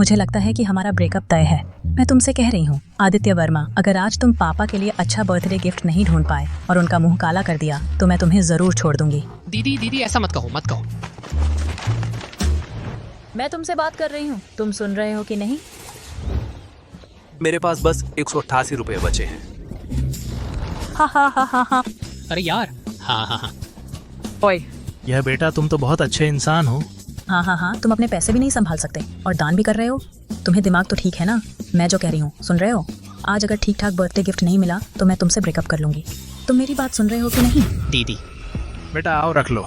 मुझे लगता है कि हमारा ब्रेकअप तय है। मैं तुमसे कह रही हूँ आदित्य वर्मा, अगर आज तुम पापा के लिए अच्छा बर्थडे गिफ्ट नहीं ढूंढ पाए और उनका मुंह काला कर दिया तो मैं तुम्हें जरूर छोड़ दूंगी। दीदी दीदी ऐसा मत कहो, मत कहो। मैं तुमसे बात कर रही हूँ, तुम सुन रहे हो कि नहीं? मेरे पास बस 188 रुपए बचे हैं। हा हा हा हा हा। अरे यार, हाँ हाँ हाँ। ओए, यह बेटा तुम तो बहुत अच्छे इंसान हो। हाँ हाँ हाँ, तुम अपने पैसे भी नहीं संभाल सकते और दान भी कर रहे हो। तुम्हें दिमाग तो ठीक है ना? मैं जो कह रही हूँ सुन रहे हो? आज अगर ठीक ठाक बर्थडे गिफ्ट नहीं मिला तो मैं तुमसे ब्रेकअप कर लूंगी। तुम मेरी बात सुन रहे हो कि नहीं? दीदी बेटा आओ रख लो।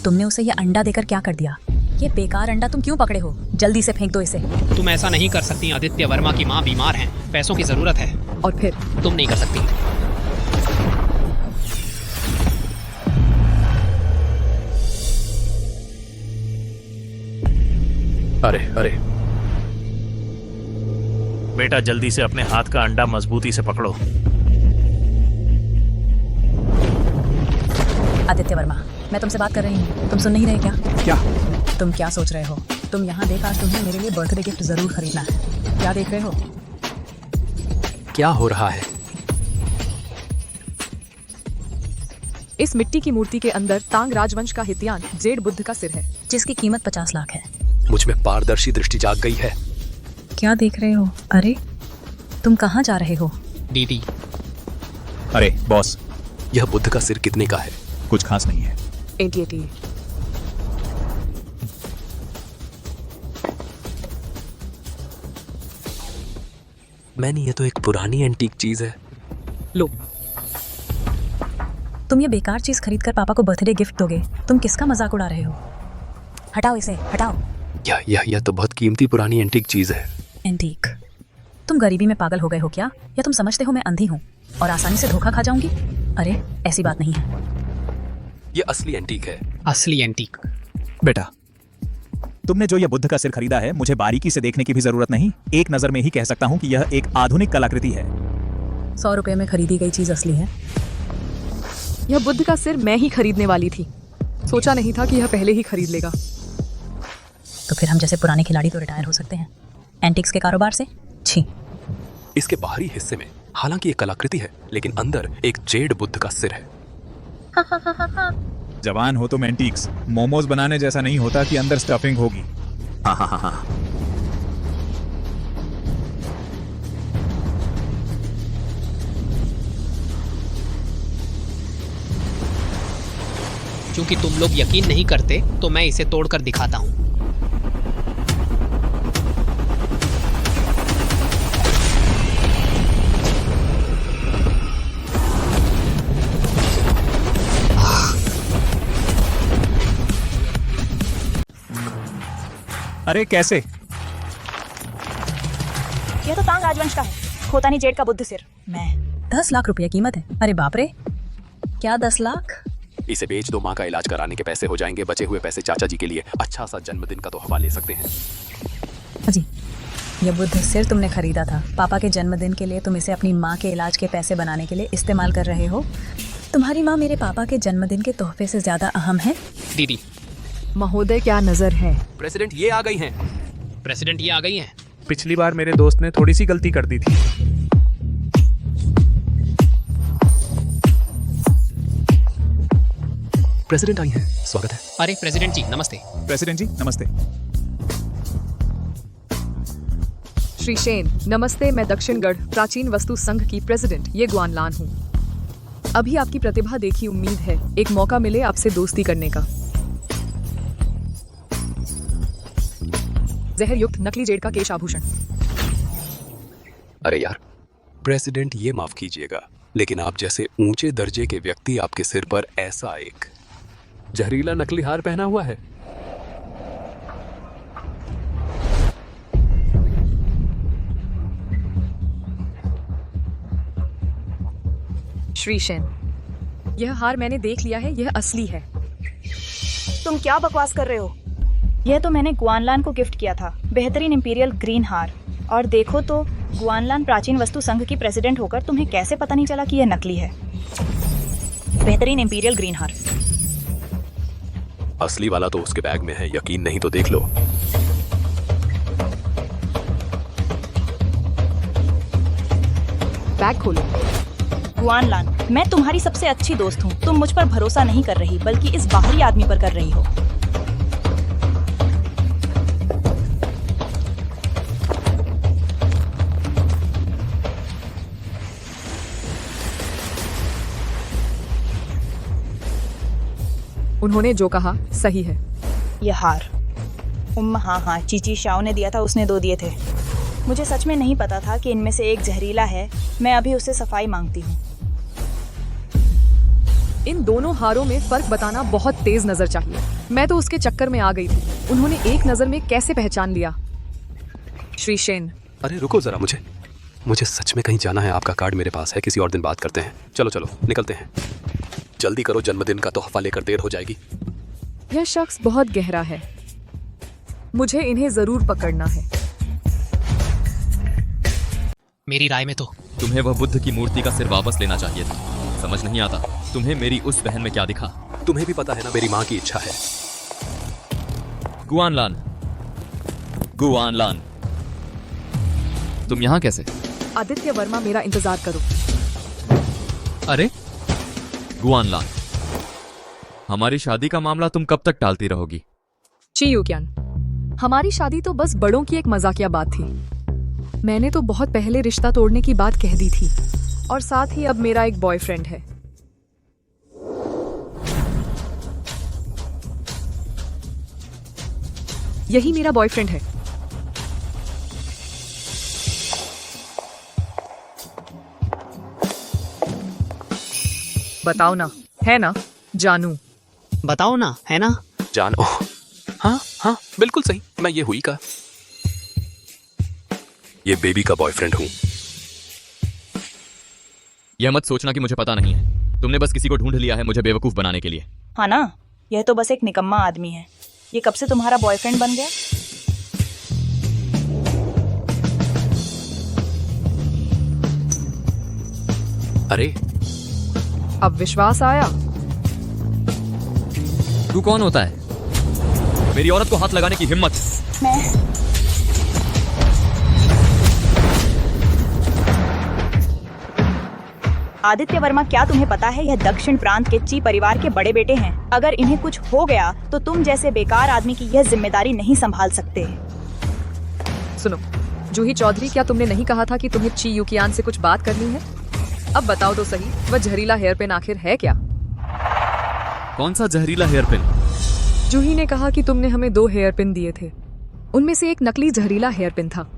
तुमने उसे ये अंडा देकर क्या कर दिया? ये बेकार अंडा तुम क्यों पकड़े हो? जल्दी से फेंक दो इसे। तुम ऐसा नहीं कर सकती। आदित्य वर्मा की माँ बीमार हैं, पैसों की जरूरत है। और फिर तुम नहीं कर सकती। अरे अरे, बेटा जल्दी से अपने हाथ का अंडा मजबूती से पकड़ो। आदित्य वर्मा, मैं तुमसे बात कर रही हूँ, तुम सुन नहीं रहे क्या? क्या? तुम क्या सोच रहे हो? तुम यहाँ देख, आज तुम्हें मेरे लिए बर्थडे गिफ्ट जरूर खरीदना है। क्या देख रहे हो? क्या हो रहा है? इस मिट्टी की मूर्ति के अंदर तांग राजवंश का हित्यान जेड बुद्ध का सिर है, जिसकी कीमत 50 लाख है। मुझ में पारदर्शी दृष्टि जाग गई है। क्या देख रहे हो? अरे तुम कहाँ जा रहे हो? दीदी अरे बॉस, यह बुद्ध का सिर कितने का है? कुछ खास नहीं है। 80 मैंने, ये तो एक पुरानी एंटीक चीज है। लो। तुम ये बेकार चीज खरीदकर पापा को बर्थडे गिफ्ट दोगे? तुम किसका मजाक उड़ा रहे हो? हटाओ इसे, हटाओ। यह तो बहुत कीमती पुरानी एंटीक चीज है। एंटीक? तुम गरीबी में पागल हो गए हो क्या? या तुम समझते हो मैं अंधी हूँ और आसानी से धोखा खा जाऊंगी? अरे ऐसी बात नहीं है। ये असली एंटीक है। असली एंटीक। बेटा, तुमने जो यह बुद्ध का सिर खरीदा है, मुझे बारीकी से देखने की भी जरूरत नहीं। एक नजर में ही कह सकता हूँ कि यह एक आधुनिक कलाकृति है। 100 रुपए में खरीदी गई चीज असली है? यह बुद्ध का सिर मैं ही खरीदने वाली थी, सोचा नहीं था कि यह पहले ही खरीद लेगा। तो फिर हम जैसे पुराने खिलाड़ी तो रिटायर हो सकते हैं एंटिक्स के कारोबार से। छी। इसके बाहरी हिस्से में हालांकि एक कलाकृति है, लेकिन अंदर एक जेड बुद्ध का सिर है। जवान हो तुम एंटीक्स, मोमोज बनाने जैसा नहीं होता कि अंदर स्टफिंग होगी। हाँ हाँ हाँ हाँ। क्योंकि तुम लोग यकीन नहीं करते तो मैं इसे तोड़कर दिखाता हूँ। अरे कैसे? यह तो तांग राजवंश का है, खोतानी जेड का बुद्ध सिर। मैं 10 लाख रुपया कीमत है। अरे बाप रे, क्या 10 लाख? इसे बेच दो, माँ का इलाज कराने के पैसे हो जाएंगे। बचे हुए पैसे चाचा जी के लिए अच्छा सा जन्मदिन का तोहफा ले सकते हैं। जी, यह बुद्ध सिर तुमने खरीदा था पापा के जन्मदिन के लिए। तुम इसे अपनी माँ के इलाज के पैसे बनाने के लिए इस्तेमाल कर रहे हो। तुम्हारी माँ मेरे पापा के जन्मदिन के तोहफे से ज्यादा अहम है। दीदी। महोदय क्या नजर है? प्रेसिडेंट ये आ गई हैं। प्रेसिडेंट ये आ गई हैं। पिछली बार मेरे दोस्त ने थोड़ी सी गलती कर दी थी। प्रेसिडेंट आई हैं, स्वागत है। अरे प्रेसिडेंट जी नमस्ते। प्रेसिडेंट जी नमस्ते। श्री शेन नमस्ते। मैं दक्षिणगढ़ प्राचीन वस्तु संघ की प्रेसिडेंट ये गुआनलान हूँ। अभी आपकी प्रतिभा देखी, उम्मीद है एक मौका मिले आपसे दोस्ती करने का। जहर युक्त नकली जेड का केश आभूषण। अरे यार प्रेसिडेंट, ये माफ कीजिएगा, लेकिन आप जैसे ऊंचे दर्जे के व्यक्ति, आपके सिर पर ऐसा एक जहरीला नकली हार पहना हुआ है। श्री शेन, यह हार मैंने देख लिया है, यह असली है। तुम क्या बकवास कर रहे हो? यह तो मैंने गुआनलान को गिफ्ट किया था, बेहतरीन इंपीरियल ग्रीन हार। और देखो तो गुआनलान प्राचीन वस्तु संघ की प्रेसिडेंट होकर तुम्हें कैसे पता नहीं चला कि यह नकली है? बेहतरीन इंपीरियल ग्रीन हार। असली वाला तो उसके बैग में है, यकीन नहीं तो देख लो। बैग खोलो। गुआनलान, मैं तुम्हारी सबसे अच्छी दोस्त हूँ। तुम मुझ पर भरोसा नहीं कर रही, बल्कि इस बाहरी आदमी पर कर रही हो। उन्होंने जो कहा सही है। ये हार हाँ, चीची शाओ ने दिया था, उसने 2 दिए थे। मुझे सच में नहीं पता था कि इनमें से एक जहरीला है। मैं अभी उससे सफाई मांगती हूँ। इन दोनों हारों में फर्क बताना बहुत तेज नजर चाहिए। मैं तो उसके चक्कर में आ गई थी। उन्होंने एक नजर में कैसे पहचान लिया? श्री शेन, अरे रुको जरा, मुझे सच में कहीं जाना है। आपका कार्ड मेरे पास है, किसी और दिन बात करते हैं। चलो निकलते हैं। जल्दी करो, जन्मदिन का तोहफा लेकर देर हो जाएगी। यह शख्स बहुत गहरा है। मुझे इन्हें जरूर पकड़ना है। मेरी राय में तो तुम्हें वह बुद्ध की मूर्ति का सिर वापस लेना चाहिए था। समझ नहीं आता तुम्हें मेरी उस बहन में क्या दिखा। तुम्हें भी पता है ना, मेरी माँ की इच्छा है। गुआनलान, तुम यहाँ कैसे? आदित्य वर्मा, मेरा इंतजार करो। अरे गुआनलान, हमारी शादी का मामला तुम कब तक टालती रहोगी? ची यूक्यान, हमारी शादी तो बस बड़ों की एक मजाकिया बात थी। मैंने तो बहुत पहले रिश्ता तोड़ने की बात कह दी थी, और साथ ही अब मेरा एक बॉयफ्रेंड है। यही मेरा बॉयफ्रेंड है। बताओ ना, है ना जानू? बताओ ना, है ना? जान, ओह हाँ, बिल्कुल सही। मैं ये हुई का, ये बेबी का बॉयफ्रेंड हूँ। यह मत सोचना कि मुझे पता नहीं है। तुमने बस किसी को ढूंढ लिया है मुझे बेवकूफ बनाने के लिए। हाँ ना, यह तो बस एक निकम्मा आदमी है। ये कब से तुम्हारा बॉयफ्रेंड बन गया? अरे अब विश्वास आया? तू कौन होता है? मेरी औरत को हाथ लगाने की हिम्मत? मैं आदित्य वर्मा, क्या तुम्हें पता है यह दक्षिण प्रांत के ची परिवार के बड़े बेटे हैं। अगर इन्हें कुछ हो गया तो तुम जैसे बेकार आदमी की यह जिम्मेदारी नहीं संभाल सकते। सुनो जूही चौधरी, क्या तुमने नहीं कहा था कि तुम्हें ची यूकियान से कुछ बात करनी है? अब बताओ तो सही, वह जहरीला हेयर पिन आखिर है क्या? कौन सा जहरीला हेयर पिन? जूही ने कहा कि तुमने हमें 2 हेयर पिन दिए थे। उनमें से एक नकली जहरीला हेयर पिन था।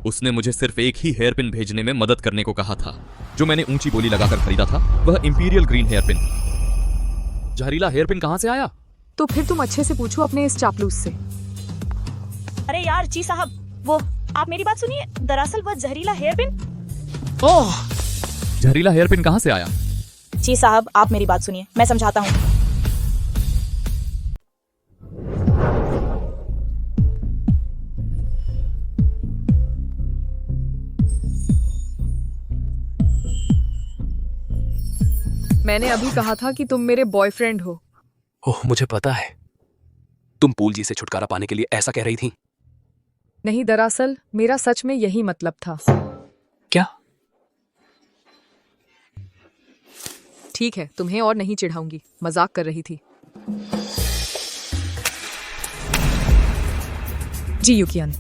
उसने मुझे सिर्फ एक ही हेयर पिन भेजने में मदद करने को कहा था, जो मैंने ऊंची बोली लगाकर खरीदा था। वह इंपीरियल ग्रीन हेयर पिन। जहरीला हेयर पिन कहां से आया? तो फिर तुम अच्छे से पूछो अपने इस चापलूस से। अरे यार ची साहब, वो आप मेरी बात सुनिए। दरअसल वह जहरीला हेयर पिन। ओह, जहरीला हेयर पिन कहां से आया? ची साहब, आप मेरी बात सुनिए, मैं समझाता हूँ। मैंने अभी कहा था कि तुम मेरे बॉयफ्रेंड हो। ओह, मुझे पता है। तुम पूल जी से छुटकारा पाने के लिए ऐसा कह रही थी। नहीं, दरअसल मेरा सच में यही मतलब था। क्या? ठीक है, तुम्हें और नहीं चिढ़ाऊंगी, मजाक कर रही थी। जी यूकियान,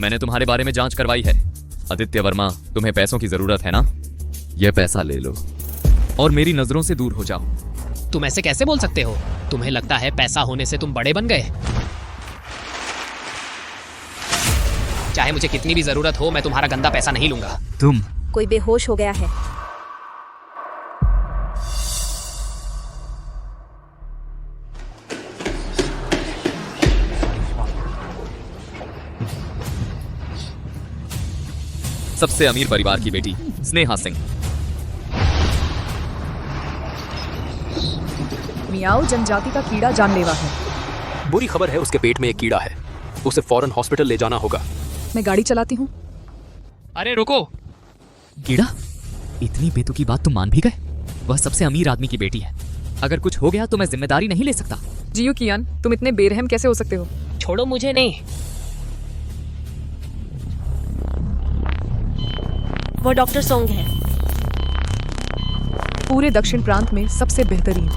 मैंने तुम्हारे बारे में जांच करवाई है। आदित्य वर्मा, तुम्हें पैसों की जरूरत है ना? यह पैसा ले लो और मेरी नजरों से दूर हो जाओ। तुम ऐसे कैसे बोल सकते हो? तुम्हें लगता है पैसा होने से तुम बड़े बन गए? चाहे मुझे कितनी भी जरूरत हो, मैं तुम्हारा गंदा पैसा नहीं लूंगा। तुम कोई बेहोश हो गया है। सबसे अमीर परिवार की बेटी स्नेहा सिंह। मियाओ जनजाति का कीड़ा जानलेवा है। बुरी खबर है, उसके पेट में एक कीड़ा है। उसे फौरन हॉस्पिटल ले जाना होगा। मैं गाड़ी चलाती हूँ। अरे रुको, कीड़ा? इतनी बेतुकी बात तुम मान भी गए? वह सबसे अमीर आदमी की बेटी है। अगर कुछ हो गया तो मैं जिम्मेदारी नहीं ले सकता। जी यूकियान, तुम इतने बेरहम कैसे हो सकते हो? छोड़ो मुझे। नहीं, वो डॉक्टर सोंग है। पूरे दक्षिण प्रांत में सबसे बेहतरीन।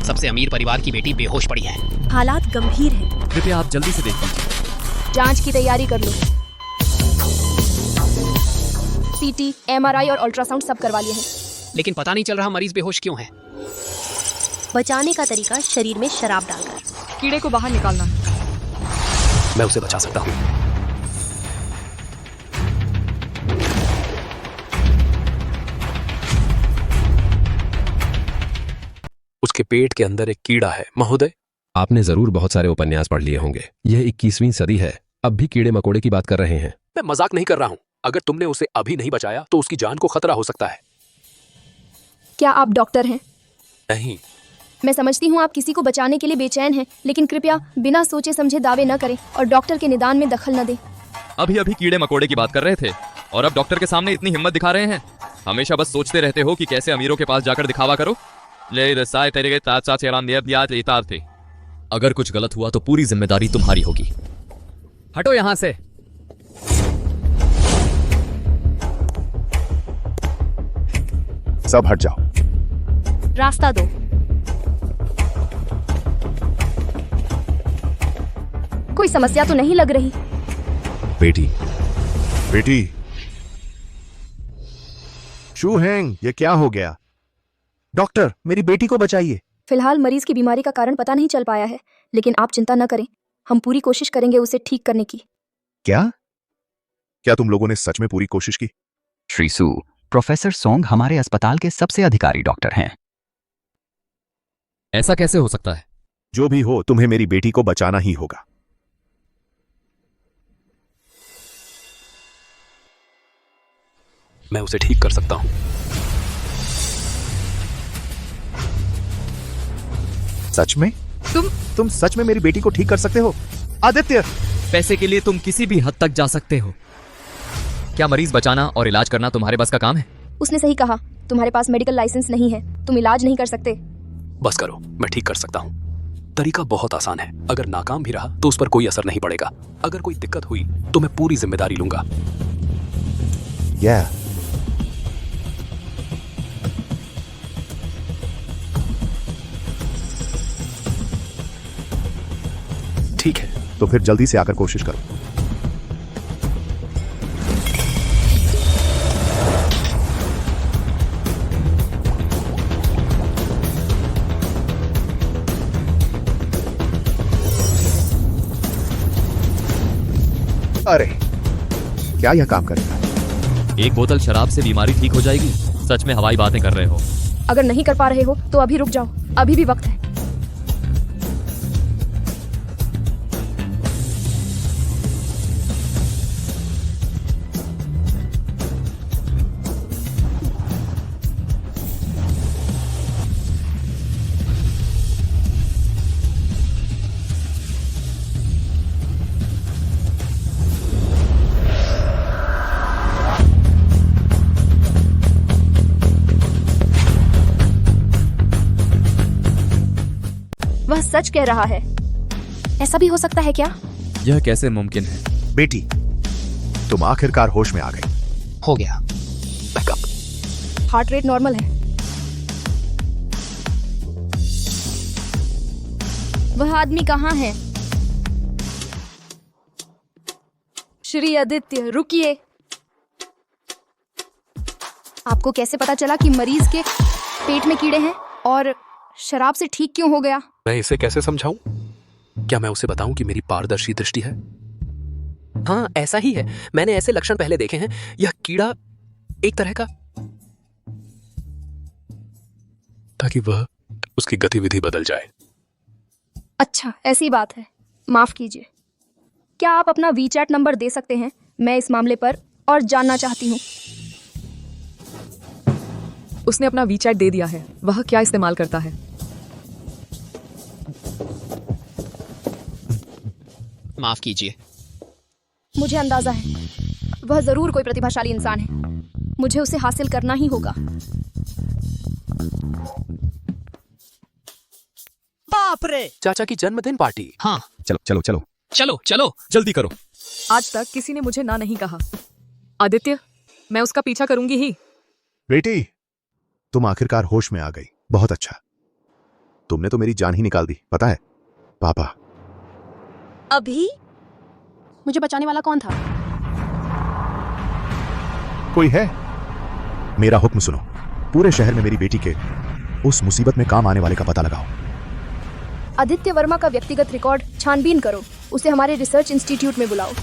सबसे अमीर परिवार की बेटी बेहोश पड़ी है। हालात गंभीर हैं। कृपया आप जल्दी से देख लीजिए। जांच की तैयारी कर लो। सीटी, एमआरआई और अल्ट्रासाउंड सब करवा लिए हैं। लेकिन पता नहीं चल रहा मरीज बेहोश क्यों है। बचाने का तरीका शरीर में शराब डालकर। कीड़े को बाहर निकालना। मैं उसे बचा सकता हूँ। उसके पेट के अंदर एक कीड़ा है महोदय। आपने जरूर बहुत सारे उपन्यास पढ़ लिए होंगे। यह 21वीं सदी है, अब भी कीड़े मकोड़े की बात कर रहे हैं। मैं मजाक नहीं कर रहा हूँ। अगर तुमने उसे अभी नहीं बचाया तो उसकी जान को खतरा हो सकता है। क्या आप डॉक्टर हैं? नहीं। मैं समझती हूँ आप किसी को बचाने के लिए बेचैन हैं, लेकिन कृपया बिना सोचे समझे दावे न करें और डॉक्टर के निदान में दखल न दें। अभी अभी कीड़े मकोड़े की बात कर रहे थे और अब डॉक्टर के सामने इतनी हिम्मत दिखा रहे हैं। हमेशा बस सोचते रहते हो कि कैसे अमीरों के पास जाकर दिखावा करो। अगर कुछ गलत हुआ तो पूरी जिम्मेदारी तुम्हारी होगी। हटो यहाँ से। सब हट जाओ। रास्ता दो। कोई समस्या तो नहीं लग रही। बेटी शू हैंग, ये क्या हो गया? डॉक्टर, मेरी बेटी को बचाइए। फिलहाल मरीज की बीमारी का कारण पता नहीं चल पाया है, लेकिन आप चिंता न करें, हम पूरी कोशिश करेंगे उसे ठीक करने की। क्या तुम लोगों ने सच में पूरी कोशिश की? श्री सू, प्रोफेसर सोंग हमारे अस्पताल के सबसे अधिकारी डॉक्टर हैं। ऐसा कैसे हो सकता है? जो भी हो, तुम्हें मेरी बेटी को बचाना ही होगा। मैं उसे ठीक कर सकता हूँ। सच में? तुम सच में मेरी बेटी को ठीक कर सकते हो? आदित्य, पैसे के लिए तुम किसी भी हद तक जा सकते हो। क्या मरीज बचाना और इलाज करना तुम्हारे बस का काम है? उसने सही कहा, तुम्हारे पास मेडिकल लाइसेंस नहीं है, तुम इलाज नहीं कर सकते। बस करो, मैं ठीक कर सकता हूँ। तरीका बहुत आसान है। अगर नाकाम भी रहा तो उस पर कोई असर नहीं पड़ेगा। अगर कोई दिक्कत हुई तो मैं पूरी जिम्मेदारी लूंगा। ठीक है, तो फिर जल्दी से आकर कोशिश करो। अरे, क्या यह काम करेगा? एक बोतल शराब से बीमारी ठीक हो जाएगी? सच में हवाई बातें कर रहे हो। अगर नहीं कर पा रहे हो तो अभी रुक जाओ, अभी भी वक्त है। वह सच कह रहा है। ऐसा भी हो सकता है क्या? यह कैसे मुमकिन है? बेटी, तुम आखिरकार होश में आ गई। हो गया। बैकअप। हार्ट रेट नॉर्मल है। वह आदमी कहाँ है? श्री आदित्य, रुकिए। आपको कैसे पता चला कि मरीज के पेट में कीड़े हैं और शराब से ठीक क्यों हो गया? मैं इसे कैसे समझाऊं? क्या मैं उसे बताऊं कि मेरी पारदर्शी दृष्टि है? हाँ, ऐसा ही है। मैंने ऐसे लक्षण पहले देखे हैं। यह कीड़ा एक तरह का, ताकि वह उसकी गतिविधि बदल जाए। अच्छा, ऐसी बात है। माफ कीजिए। क्या आप अपना वीचैट नंबर दे सकते हैं? मैं इस मामले पर और जानना चाहती हूँ। उसने अपना वीचैट दे दिया है। वह क्या इस्तेमाल करता है? माफ कीजिए। मुझे अंदाजा है, वह जरूर कोई प्रतिभाशाली इंसान है। मुझे उसे हासिल करना ही होगा। बाप रे! चाचा की जन्मदिन पार्टी। हाँ, चलो चलो चलो चलो चलो। जल्दी करो। आज तक किसी ने मुझे ना नहीं कहा। आदित्य, मैं उसका पीछा करूंगी ही। बेटी, तुम आखिरकार होश में आ गई। बहुत अच्छा। तुमने तो मेरी जान ही निकाल दी, पता है? पापा। अभी मुझे बचाने वाला कौन था? कोई है? मेरा हुक्म सुनो। पूरे शहर में मेरी बेटी के उस मुसीबत में काम आने वाले का पता लगाओ। आदित्य वर्मा का व्यक्तिगत रिकॉर्ड छानबीन करो, उसे हमारे रिसर्च इंस्टीट्यूट में बुलाओ।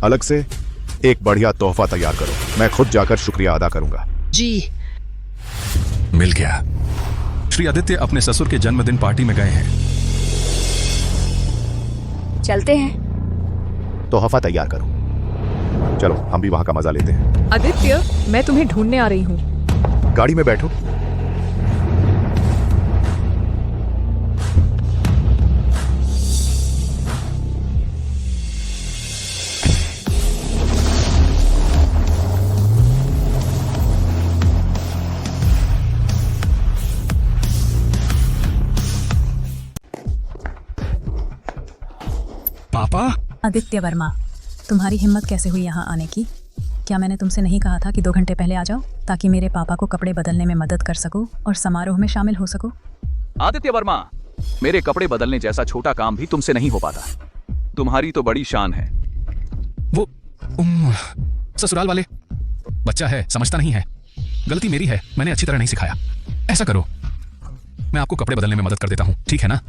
अलग से एक बढ़िया तोहफा तैयार करो। मैं खुद जाकर शुक्रिया अदा करूंगा। जी। मिल गया। श्री आदित्य अपने ससुर के जन्मदिन पार्टी में गए हैं। चलते हैं। तोहफा तैयार करो। चलो हम भी वहां का मजा लेते हैं। आदित्य, मैं तुम्हें ढूंढने आ रही हूँ। गाड़ी में बैठो। पापा। आदित्य वर्मा, तुम्हारी हिम्मत कैसे हुई यहाँ आने की? क्या मैंने तुमसे नहीं कहा था कि 2 घंटे पहले आ जाओ ताकि मेरे पापा को कपड़े बदलने में मदद कर सकूं और समारोह में शामिल हो सकूं? आदित्य वर्मा, मेरे कपड़े बदलने जैसा छोटा काम भी तुमसे नहीं हो पाता। तुम्हारी तो बड़ी शान है। वो ससुराल वाले, बच्चा है, समझता नहीं है। गलती मेरी है, मैंने अच्छी तरह नहीं सिखाया। ऐसा करो, मैं आपको कपड़े बदलने में मदद कर देता हूँ, ठीक है ना?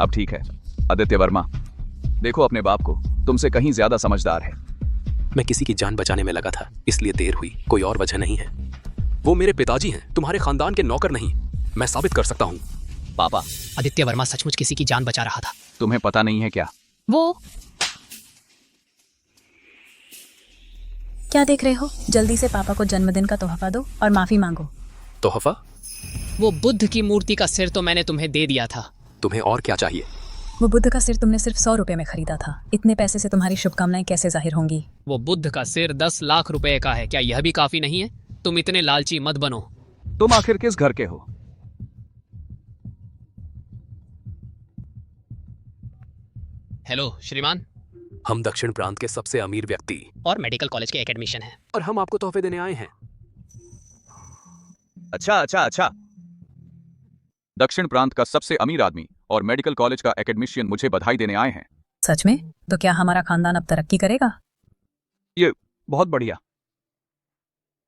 अब ठीक है। आदित्य वर्मा, देखो अपने बाप को, तुमसे कहीं ज्यादा समझदार है। मैं किसी की जान बचाने में लगा था, इसलिए देर हुई, कोई और वजह नहीं है। वो मेरे पिताजी हैं, तुम्हारे खानदान के नौकर नहीं। मैं साबित कर सकता हूँ। पापा, आदित्य वर्मा सचमुच किसी की जान बचा रहा था। तुम्हें पता नहीं है क्या? वो क्या देख रहे हो? जल्दी से पापा को जन्मदिन का तोहफा दो और माफी मांगो। तोहफा? वो बुद्ध की मूर्ति का सिर तो मैंने तुम्हें दे दिया था। तुम्हें और क्या चाहिए? वो बुद्ध का सिर तुमने सिर्फ 100 रुपए में खरीदा था। इतने पैसे से तुम्हारी शुभकामनाएं कैसे जाहिर होंगी? वो बुद्ध का सिर 10 लाख रुपए का है। क्या यह भी काफी नहीं है? तुम इतने लालची मत बनो। तुम आखिर किस घर के हो? हेलो श्रीमान। हम दक्षिण प्रांत के सबसे अमीर व्यक्ति और मेडिकल कॉलेज के एकेडमिशियन हैं। और हम आपको तोहफे देने आए हैं। अच्छा। दक्षिण प्रांत का सबसे अमीर आदमी और मेडिकल कॉलेज का एकेडमिशियन मुझे बधाई देने आए हैं। सच में? तो क्या हमारा खानदान अब तरक्की करेगा? ये बहुत बढ़िया।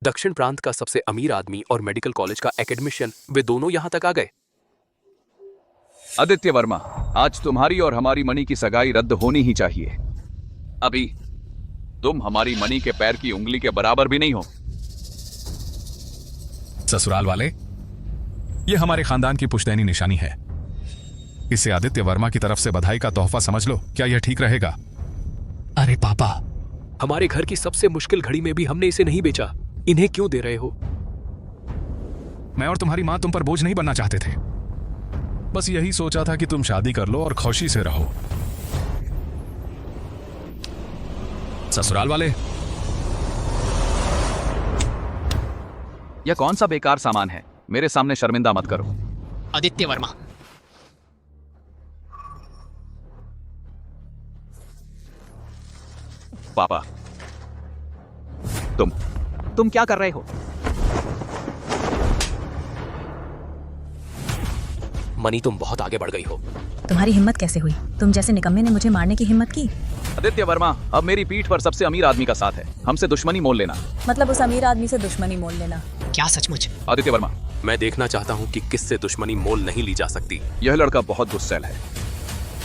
दक्षिण प्रांत का सबसे अमीर आदमी और मेडिकल कॉलेज का एकेडमिशियन, वे दोनों यहां तक आ गए। आदित्य वर्मा, आज तुम्हारी और हमारी मणि की सगाई रद्द होनी ही चाहिए। अभी तुम हमारी मणि के पैर की उंगली के बराबर भी नहीं हो। ससुराल वाले, ये हमारे खानदान की पुश्तैनी निशानी है। इसे आदित्य वर्मा की तरफ से बधाई का तोहफा समझ लो। क्या यह ठीक रहेगा? अरे पापा, हमारे घर की सबसे मुश्किल घड़ी में भी हमने इसे नहीं बेचा। इन्हें क्यों दे रहे हो? मैं और तुम्हारी मां तुम पर बोझ नहीं बनना चाहते थे। बस यही सोचा था कि तुम शादी कर लो और खुशी से रहो। ससुराल वाले, यह कौन सा बेकार सामान है? मेरे सामने शर्मिंदा मत करो। आदित्य वर्मा, पापा, तुम क्या कर रहे हो? मनी, तुम बहुत आगे बढ़ गई हो। तुम्हारी हिम्मत कैसे हुई? तुम जैसे निकम्मे ने मुझे मारने की हिम्मत की? आदित्य वर्मा, अब मेरी पीठ पर सबसे अमीर आदमी का साथ है। हमसे दुश्मनी मोल लेना। मतलब उस अमीर आदमी से दुश्मनी मोल लेना? क्या सचमुच? आदित्य वर्मा, मैं देखना चाहता हूँ कि किससे दुश्मनी मोल नहीं ली जा सकती। यह लड़का बहुत गुस्सैल है।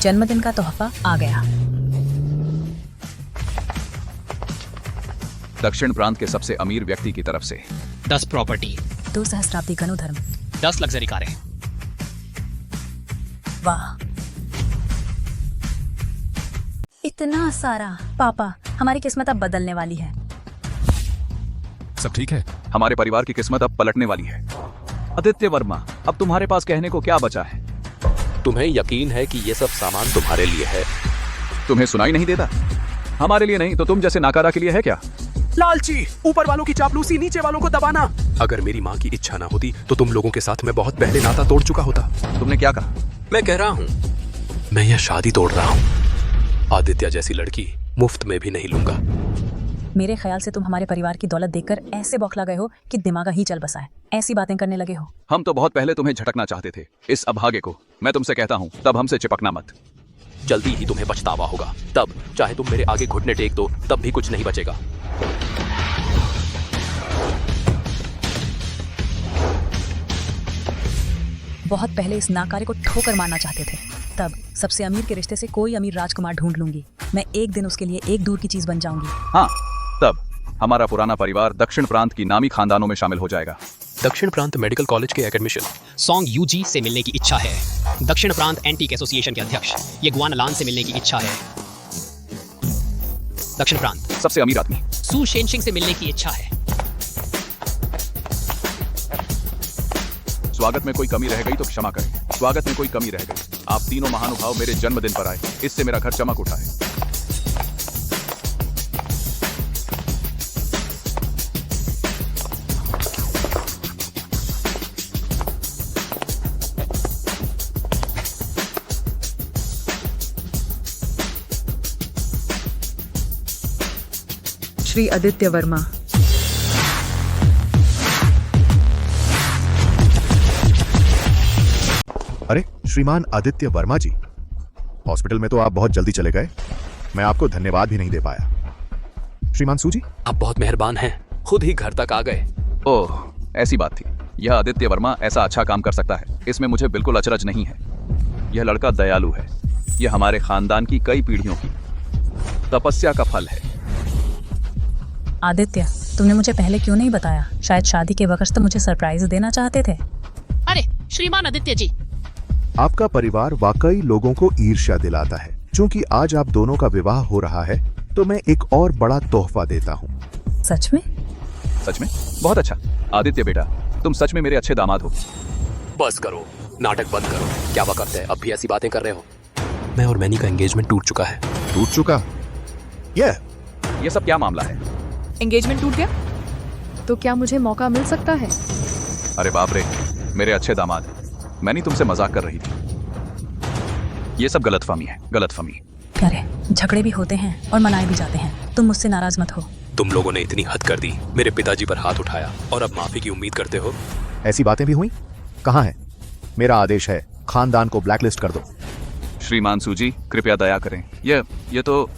जन्मदिन का तोहफा आ गया। दक्षिण प्रांत के सबसे अमीर व्यक्ति की तरफ से 10 प्रॉपर्टी, 2 सहस्त्राब्दी गनुधर्म, 10 लग्जरी कारें। वाह, इतना सारा। पापा, हमारी किस्मत अब बदलने वाली है। सब ठीक है? हमारे परिवार की किस्मत अब पलटने वाली है। आदित्य वर्मा, अब तुम्हारे पास कहने को क्या बचा है? तुम्हें यकीन है कि ये सब सामान तुम्हारे लिए है? तुम्हें सुनाई नहीं देता? हमारे लिए नहीं तो तुम जैसे नाकारा के लिए है क्या? लालची, ऊपर वालों की चापलूसी, नीचे वालों को दबाना। अगर मेरी माँ की इच्छा ना होती तो तुम लोगों के साथ मैं बहुत पहले नाता तोड़ चुका होता। तुमने क्या कहा? मैं कह रहा हूँ, मैं यह शादी तोड़ रहा हूँ। आदित्य जैसी लड़की मुफ्त में भी नहीं लूंगा। मेरे ख्याल से तुम हमारे परिवार की दौलत देखकर ऐसे बौखला गए हो कि दिमाग ही चल बसा है। ऐसी बातें करने लगे हो। हम तो बहुत पहले तुम्हें झटकना चाहते थे, इस अभागे को। मैं तुमसे कहता हूँ, तब हमसे चिपकना मत। जल्दी ही तुम्हें पछतावा होगा। तब चाहे तुम मेरे आगे घुटने टेक दो, तब भी कुछ नहीं बचेगा। बहुत पहले इस नाकारे को ठोकर मारना चाहते थे। तब सबसे अमीर के रिश्ते से कोई अमीर राजकुमार ढूंढ लूंगी। मैं एक दिन उसके लिए एक दूर की चीज बन जाऊंगी। हाँ, तब हमारा पुराना परिवार दक्षिण प्रांत की नामी खानदानों में शामिल हो जाएगा। दक्षिण प्रांत मेडिकल कॉलेज के एकेडमिशियन सॉन्ग यूजी से मिलने की इच्छा है। दक्षिण प्रांत एंटीक एसोसिएशन के अध्यक्ष ये ग्वानलान से मिलने की इच्छा है। दक्षिण प्रांत सबसे अमीर आदमी सू शेनशिंग से मिलने की इच्छा है। स्वागत में कोई कमी रह गई तो क्षमा करें। स्वागत में कोई कमी रह गई। आप तीनों महानुभाव मेरे जन्मदिन पर आए, इससे मेरा घर चमक उठा है। श्री आदित्य वर्मा। अरे श्रीमान आदित्य वर्मा जी, हॉस्पिटल में तो आप बहुत जल्दी चले गए। मैं आपको धन्यवाद भी नहीं दे पाया। श्रीमान सू जी, आप बहुत मेहरबान हैं, खुद ही घर तक आ गए। ओह, ऐसी बात थी। यह आदित्य वर्मा ऐसा अच्छा काम कर सकता है, इसमें मुझे बिल्कुल अचरज नहीं है। यह लड़का दयालु है। यह हमारे खानदान की कई पीढ़ियों की तपस्या का फल है। आदित्य, तुमने मुझे पहले क्यों नहीं बताया? शायद शादी के वक्त तो मुझे सरप्राइज देना चाहते थे। अरे श्रीमान आदित्य जी, आपका परिवार वाकई लोगों को ईर्ष्या दिलाता है। क्योंकि आज आप दोनों का विवाह हो रहा है, तो मैं एक और बड़ा तोहफा देता हूँ। सच में? सच में? बहुत अच्छा। आदित्य बेटा, तुम सच में मेरे अच्छे दामाद हो। बस करो, नाटक बंद करो। क्या वक्त है, अब भी ऐसी बातें कर रहे हो? मैं और मैनी का एंगेजमेंट टूट चुका है। टूट चुका? ये सब क्या मामला है? एंगेजमेंट टूट गया? तो क्या मुझे मौका मिल सकता है? अरे बाप रे, मेरे अच्छे दामाद, मैंने तुमसे मजाक कर रही थी। ये सब गलतफहमी है, गलतफहमी। अरे झगड़े भी होते हैं और मनाए भी जाते हैं। तुम मुझसे नाराज मत हो। तुम लोगों ने इतनी हद कर दी, मेरे पिताजी पर हाथ उठाया और अब माफी की उम्मीद करते हो? ऐसी बातें भी हुई? कहाँ है? मेरा आदेश है, खानदान को ब्लैकलिस्ट कर दो। श्रीमान सूजी, कृपया दया करें। ये तो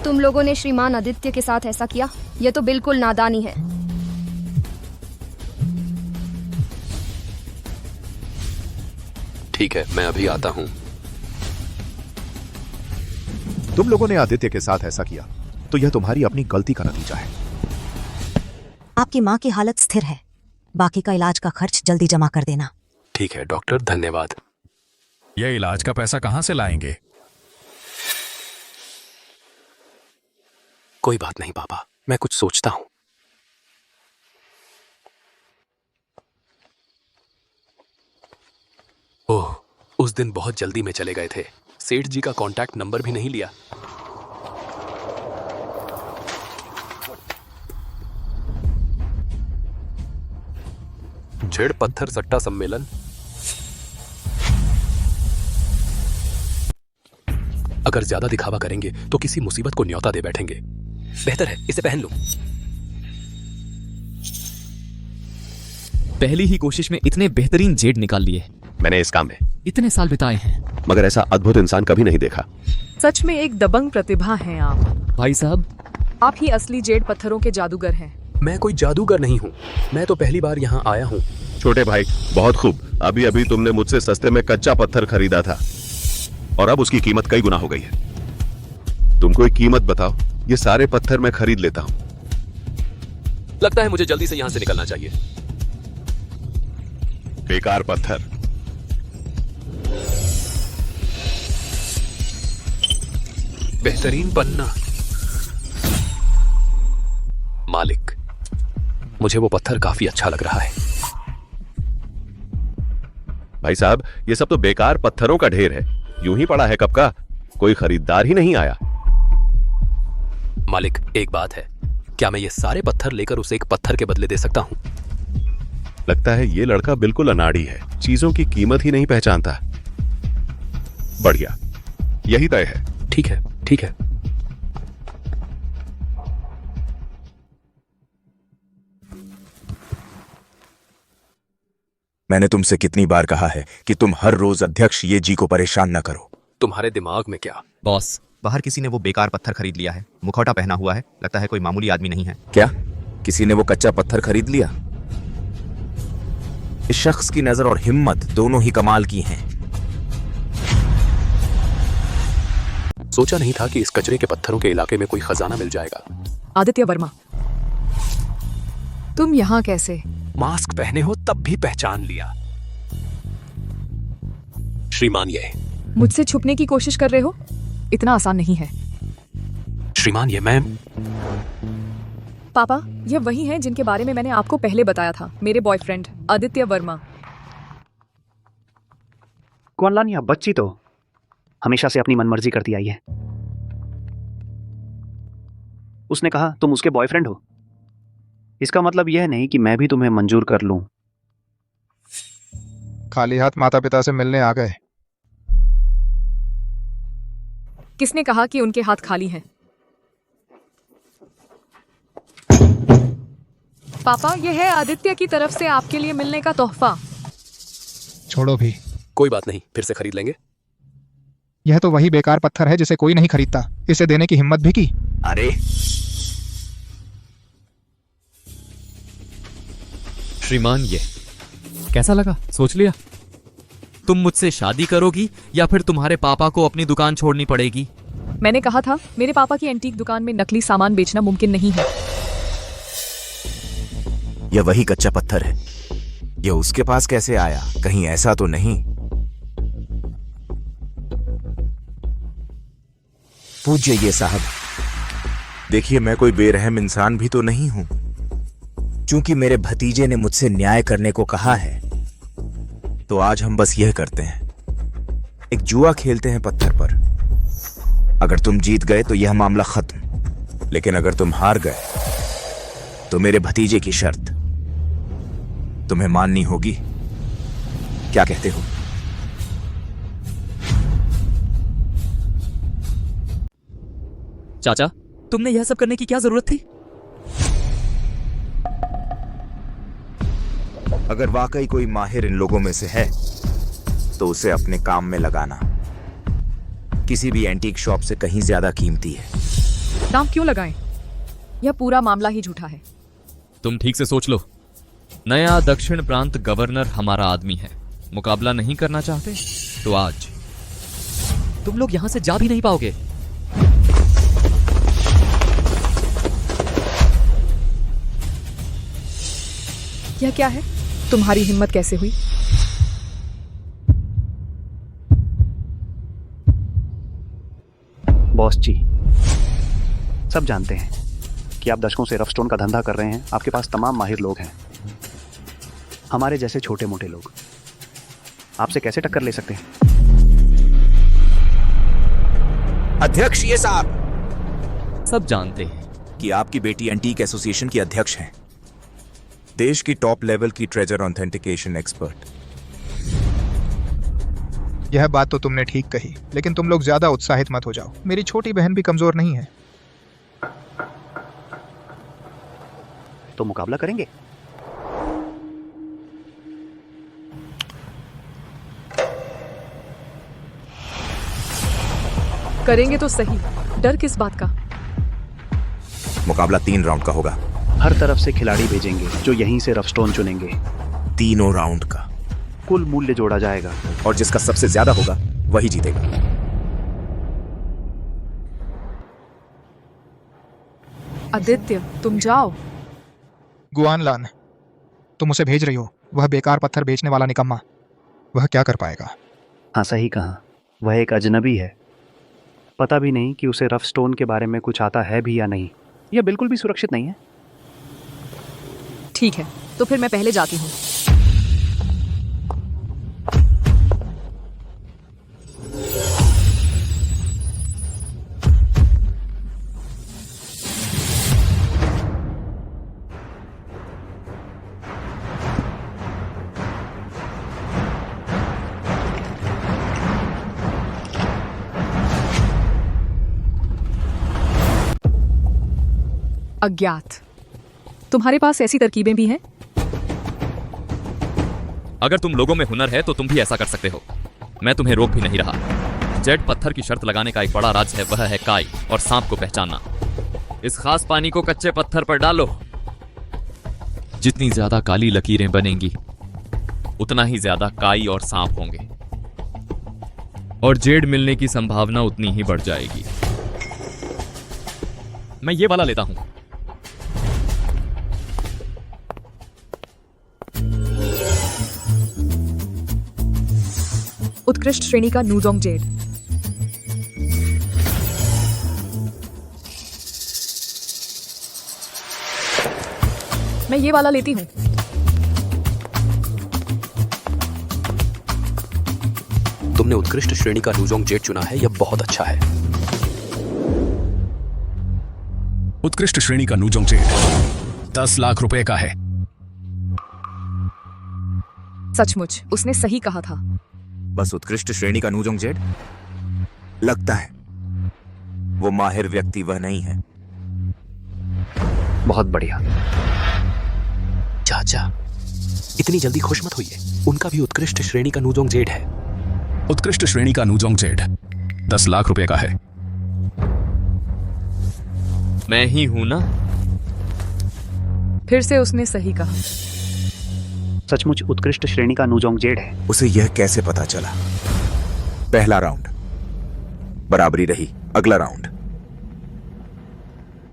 तुम लोगों ने श्रीमान आदित्य के साथ ऐसा किया, यह तो बिल्कुल नादानी है। ठीक है, मैं अभी आता हूँ। तुम लोगों ने आदित्य के साथ ऐसा किया, तो यह तुम्हारी अपनी गलती का नतीजा है। आपकी माँ की हालत स्थिर है, बाकी का इलाज का खर्च जल्दी जमा कर देना। ठीक है डॉक्टर, धन्यवाद। यह इलाज का पैसा कहाँ से लाएंगे? कोई बात नहीं पापा, मैं कुछ सोचता हूँ। ओह, उस दिन बहुत जल्दी में चले गए थे। सेठ जी का कांटेक्ट नंबर भी नहीं लिया। झेड़ पत्थर सट्टा सम्मेलन। अगर ज्यादा दिखावा करेंगे तो किसी मुसीबत को न्योता दे बैठेंगे। बेहतर है इसे पहन लूं। पहली ही कोशिश में इतने बेहतरीन जेड निकाल लिए। मैंने इस काम में इतने साल बिताए हैं, मगर ऐसा अद्भुत इंसान कभी नहीं देखा। सच में एक दबंग प्रतिभा हैं आप। भाई साहब, आप ही असली जेड पत्थरों के जादूगर हैं। मैं कोई जादूगर नहीं हूँ, मैं तो पहली बार यहाँ आया हूँ। छोटे भाई, बहुत खूब। अभी अभी तुमने मुझसे सस्ते में कच्चा पत्थर खरीदा था और अब उसकी कीमत कई गुना हो गई है। तुम कोई कीमत बताओ, ये सारे पत्थर मैं खरीद लेता हूँ। लगता है मुझे जल्दी से यहाँ से निकलना चाहिए। बेकार पत्थर। बेहतरीन पन्ना। मालिक, मुझे वो पत्थर काफी अच्छा लग रहा है। भाई साहब, ये सब तो बेकार पत्थरों का ढेर है, यूं ही पड़ा है कब का, कोई खरीदार ही नहीं आया। मालिक, एक बात है, क्या मैं ये सारे पत्थर लेकर उसे एक पत्थर के बदले दे सकता हूँ? लगता है ये लड़का बिल्कुल अनाड़ी है, चीजों की कीमत ही नहीं पहचानता। बढ़िया, यही तय है। ठीक है, ठीक है। मैंने तुमसे कितनी बार कहा है कि तुम हर रोज अध्यक्ष ये जी को परेशान न करो। तुम्हारे दिमाग में क्या? बॉस, बाहर किसी ने वो बेकार पत्थर खरीद लिया है। मुखौटा पहना हुआ है, लगता है कोई मामूली आदमी नहीं है। क्या किसी ने वो कच्चा पत्थर खरीद लिया? इस शख्स की नजर और हिम्मत दोनों ही कमाल की हैं। सोचा नहीं था कि इस कचरे के पत्थरों के इलाके में कोई खजाना मिल जाएगा। आदित्य वर्मा, तुम यहाँ कैसे? मास्क पहने हो तब भी पहचान लिया। श्रीमान, ये मुझसे छुपने की कोशिश कर रहे हो? इतना आसान नहीं है। श्रीमान, ये मैं। पापा, ये वही हैं जिनके बारे में मैंने आपको पहले बताया था, मेरे बॉयफ्रेंड आदित्य वर्मा। गुआनलान, यह बच्ची तो हमेशा से अपनी मनमर्जी करती आई है। उसने कहा तुम उसके बॉयफ्रेंड हो। इसका मतलब यह नहीं कि मैं भी तुम्हें मंजूर कर लूं। खाली हाथ माता पिता से मिलने आ गए। किसने कहा कि उनके हाथ खाली हैं? पापा, यह है आदित्य की तरफ से आपके लिए मिलने का तोहफा। छोड़ो भी, कोई बात नहीं, फिर से खरीद लेंगे। यह तो वही बेकार पत्थर है जिसे कोई नहीं खरीदता। इसे देने की हिम्मत भी की। अरे श्रीमान, ये कैसा लगा? सोच लिया? तुम मुझसे शादी करोगी या फिर तुम्हारे पापा को अपनी दुकान छोड़नी पड़ेगी? मैंने कहा था, मेरे पापा की एंटीक दुकान में नकली सामान बेचना मुमकिन नहीं है। यह वही कच्चा पत्थर है। यह उसके पास कैसे आया? कहीं ऐसा तो नहीं? पूज्य ये साहब, देखिए मैं कोई बेरहम इंसान भी तो नहीं हूं। चूंकि मेरे भतीजे ने मुझसे न्याय करने को कहा है, तो आज हम बस यह करते हैं, एक जुआ खेलते हैं पत्थर पर। अगर तुम जीत गए तो यह मामला खत्म, लेकिन अगर तुम हार गए तो मेरे भतीजे की शर्त तुम्हें माननी होगी। क्या कहते हो? चाचा, तुमने यह सब करने की क्या जरूरत थी? अगर वाकई कोई माहिर इन लोगों में से है तो उसे अपने काम में लगाना किसी भी एंटीक शॉप से कहीं ज्यादा कीमती है। दाम क्यों लगाएं? यह पूरा मामला ही झूठा है। तुम ठीक से सोच लो। नया दक्षिण प्रांत गवर्नर हमारा आदमी है। मुकाबला नहीं करना चाहते तो आज तुम लोग यहां से जा भी नहीं पाओगे। यह क्या है? तुम्हारी हिम्मत कैसे हुई? बॉस जी, सब जानते हैं कि आप दशकों से रफ स्टोन का धंधा कर रहे हैं। आपके पास तमाम माहिर लोग हैं। हमारे जैसे छोटे मोटे लोग आपसे कैसे टक्कर ले सकते हैं? अध्यक्ष ये साहब, सब जानते हैं कि आपकी बेटी एंटीक एसोसिएशन की अध्यक्ष हैं, देश की टॉप लेवल की ट्रेजर ऑथेंटिकेशन एक्सपर्ट। यह बात तो तुमने ठीक कही, लेकिन तुम लोग ज्यादा उत्साहित मत हो जाओ। मेरी छोटी बहन भी कमजोर नहीं है। तो मुकाबला करेंगे? करेंगे तो सही। डर किस बात का? मुकाबला 3 राउंड का होगा। हर तरफ से खिलाड़ी भेजेंगे जो यहीं से रफ स्टोन चुनेंगे। 3 राउंड का कुल मूल्य जोड़ा जाएगा और जिसका सबसे ज्यादा होगा वही जीतेगा। आदित्य, तुम जाओ। गुआनलान, तुम उसे भेज रही हो। वह बेकार पत्थर बेचने वाला निकम्मा, वह क्या कर पाएगा? हाँ, सही कहा। वह एक अजनबी है। पता भी नहीं कि उसे रफ स्टोन के बारे में कुछ आता है भी या नहीं। यह बिल्कुल भी सुरक्षित नहीं है। ठीक है, तो फिर मैं पहले जाती हूँ। अज्ञात, तुम्हारे पास ऐसी तरकीबें भी हैं? अगर तुम लोगों में हुनर है तो तुम भी ऐसा कर सकते हो। मैं तुम्हें रोक भी नहीं रहा। जेड पत्थर की शर्त लगाने का एक बड़ा राज है, वह है काई और सांप को पहचानना। इस खास पानी को कच्चे पत्थर पर डालो। जितनी ज्यादा काली लकीरें बनेंगी उतना ही ज्यादा काई और सांप होंगे और जेड मिलने की संभावना उतनी ही बढ़ जाएगी। मैं ये वाला लेता हूं। उत्कृष्ट श्रेणी का नूजोंग जेड। मैं ये वाला लेती हूं। तुमने उत्कृष्ट श्रेणी का नूजोंग जेड चुना है, यह बहुत अच्छा है। उत्कृष्ट श्रेणी का नूजोंग जेड 10 लाख रुपए का है। सचमुच उसने सही कहा था। बस उत्कृष्ट श्रेणी का नूजोंग जेड? लगता है वो माहिर व्यक्ति वह नहीं है। बहुत बढ़िया। चाचा, इतनी जल्दी खुश मत होइए, उनका भी उत्कृष्ट श्रेणी का नूजोंग जेड है। उत्कृष्ट श्रेणी का नूजोंग जेड 10 लाख रुपए का है। मैं ही हूं ना? फिर से उसने सही कहा। सचमुच उत्कृष्ट श्रेणी का नूजोंग जेड है। उसे यह कैसे पता चला? पहला राउंड बराबरी रही, अगला राउंड।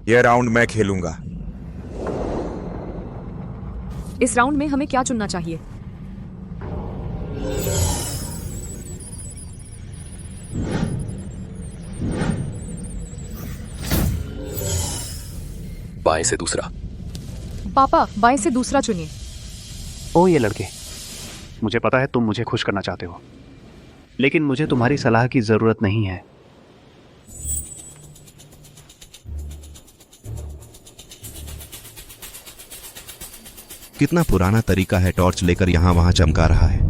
यह राउंड मैं खेलूंगा। इस राउंड में हमें क्या चुनना चाहिए? बाएं से दूसरा। पापा, बाएं से दूसरा चुनिए। ओ ये लड़के, मुझे पता है तुम मुझे खुश करना चाहते हो, लेकिन मुझे तुम्हारी सलाह की जरूरत नहीं है। कितना पुराना तरीका है टॉर्च लेकर यहां वहां चमका रहा है।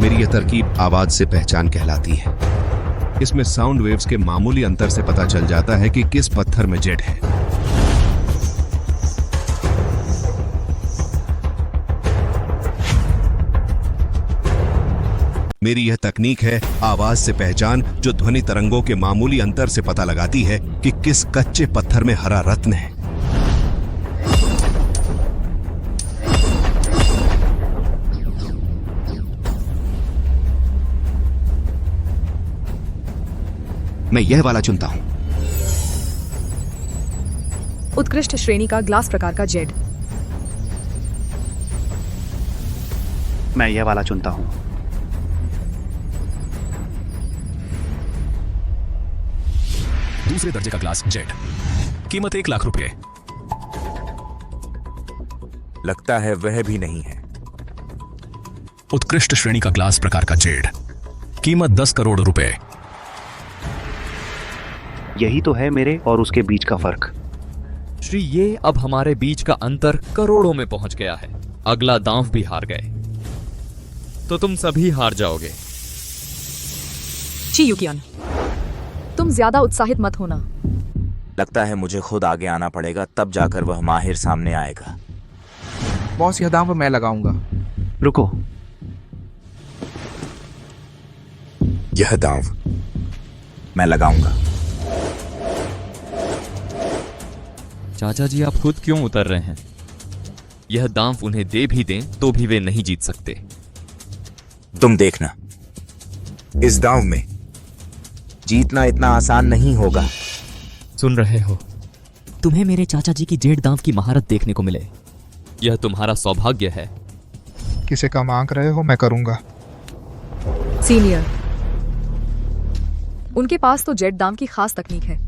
मेरी यह तरकीब आवाज से पहचान कहलाती है। इसमें साउंड वेव्स के मामूली अंतर से पता चल जाता है कि किस पत्थर में जेड है। मेरी यह तकनीक है आवाज से पहचान, जो ध्वनि तरंगों के मामूली अंतर से पता लगाती है कि किस कच्चे पत्थर में हरा रत्न है। मैं यह वाला चुनता हूं। उत्कृष्ट श्रेणी का ग्लास प्रकार का जेड। मैं यह वाला चुनता हूं। दूसरे दर्जे का ग्लास जेड, कीमत 1 लाख रुपए। लगता है वह भी नहीं है। उत्कृष्ट श्रेणी का ग्लास प्रकार का जेड, कीमत 10 करोड़ रुपए। यही तो है मेरे और उसके बीच का फर्क। श्री, ये अब हमारे बीच का अंतर करोड़ों में पहुंच गया है। अगला दांव भी हार गए तो तुम सभी हार जाओगे। ची युकियन, तुम ज्यादा उत्साहित मत होना। लगता है मुझे खुद आगे आना पड़ेगा, तब जाकर वह माहिर सामने आएगा। बॉस, यह दांव मैं लगाऊंगा। रुको, यह दांव मैं लगाऊंगा। चाचा जी, आप खुद क्यों उतर रहे हैं? यह दांव उन्हें दे भी दें तो भी वे नहीं जीत सकते। तुम देखना, इस दांव में जीतना इतना आसान नहीं होगा। सुन रहे हो? तुम्हें मेरे चाचा जी की जेड दांव की महारत देखने को मिले। यह तुम्हारा सौभाग्य है। किसे का मांग रहे हो? मैं करूंगा। सीनियर, उनके पास तो जेड दांव की खास तकनीक है,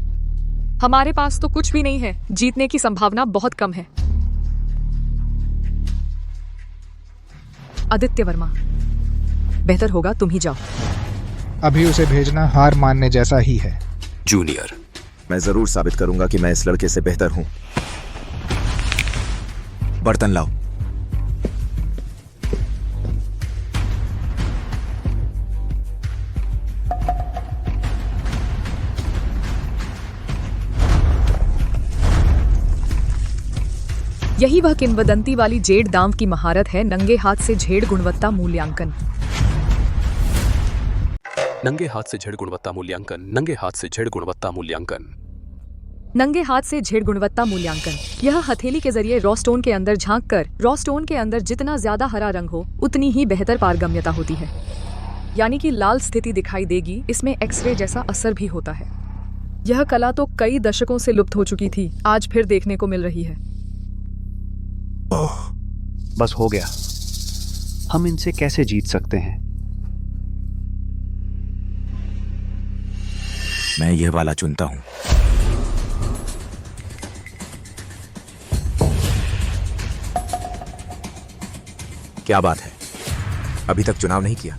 हमारे पास तो कुछ भी नहीं है। जीतने की संभावना बहुत कम है। आदित्य वर्मा, बेहतर होगा तुम ही जाओ। अभी उसे भेजना हार मानने जैसा ही है। जूनियर, मैं जरूर साबित करूंगा कि मैं इस लड़के से बेहतर हूं। बर्तन लाओ। यही वह किंवदंती वाली जेड दाम की महारत है, नंगे हाथ से झेड़ गुणवत्ता मूल्यांकन। नंगे हाथ से झेड़ गुणवत्ता मूल्यांकन, नंगे हाथ से झेड़ गुणवत्ता मूल्यांकन, नंगे हाथ से झेड़ गुणवत्ता मूल्यांकन। यह हथेली के जरिए रॉ स्टोन के अंदर झांक कर, रॉ स्टोन के अंदर जितना ज्यादा हरा रंग हो उतनी ही बेहतर पारगम्यता होती है, यानी कि लाल स्थिति दिखाई देगी। इसमें एक्सरे जैसा असर भी होता है। यह कला तो कई दशकों से लुप्त हो चुकी थी, आज फिर देखने को मिल रही है। बस हो गया। हम इनसे कैसे जीत सकते हैं? मैं यह वाला चुनता हूं। क्या बात है, अभी तक चुनाव नहीं किया?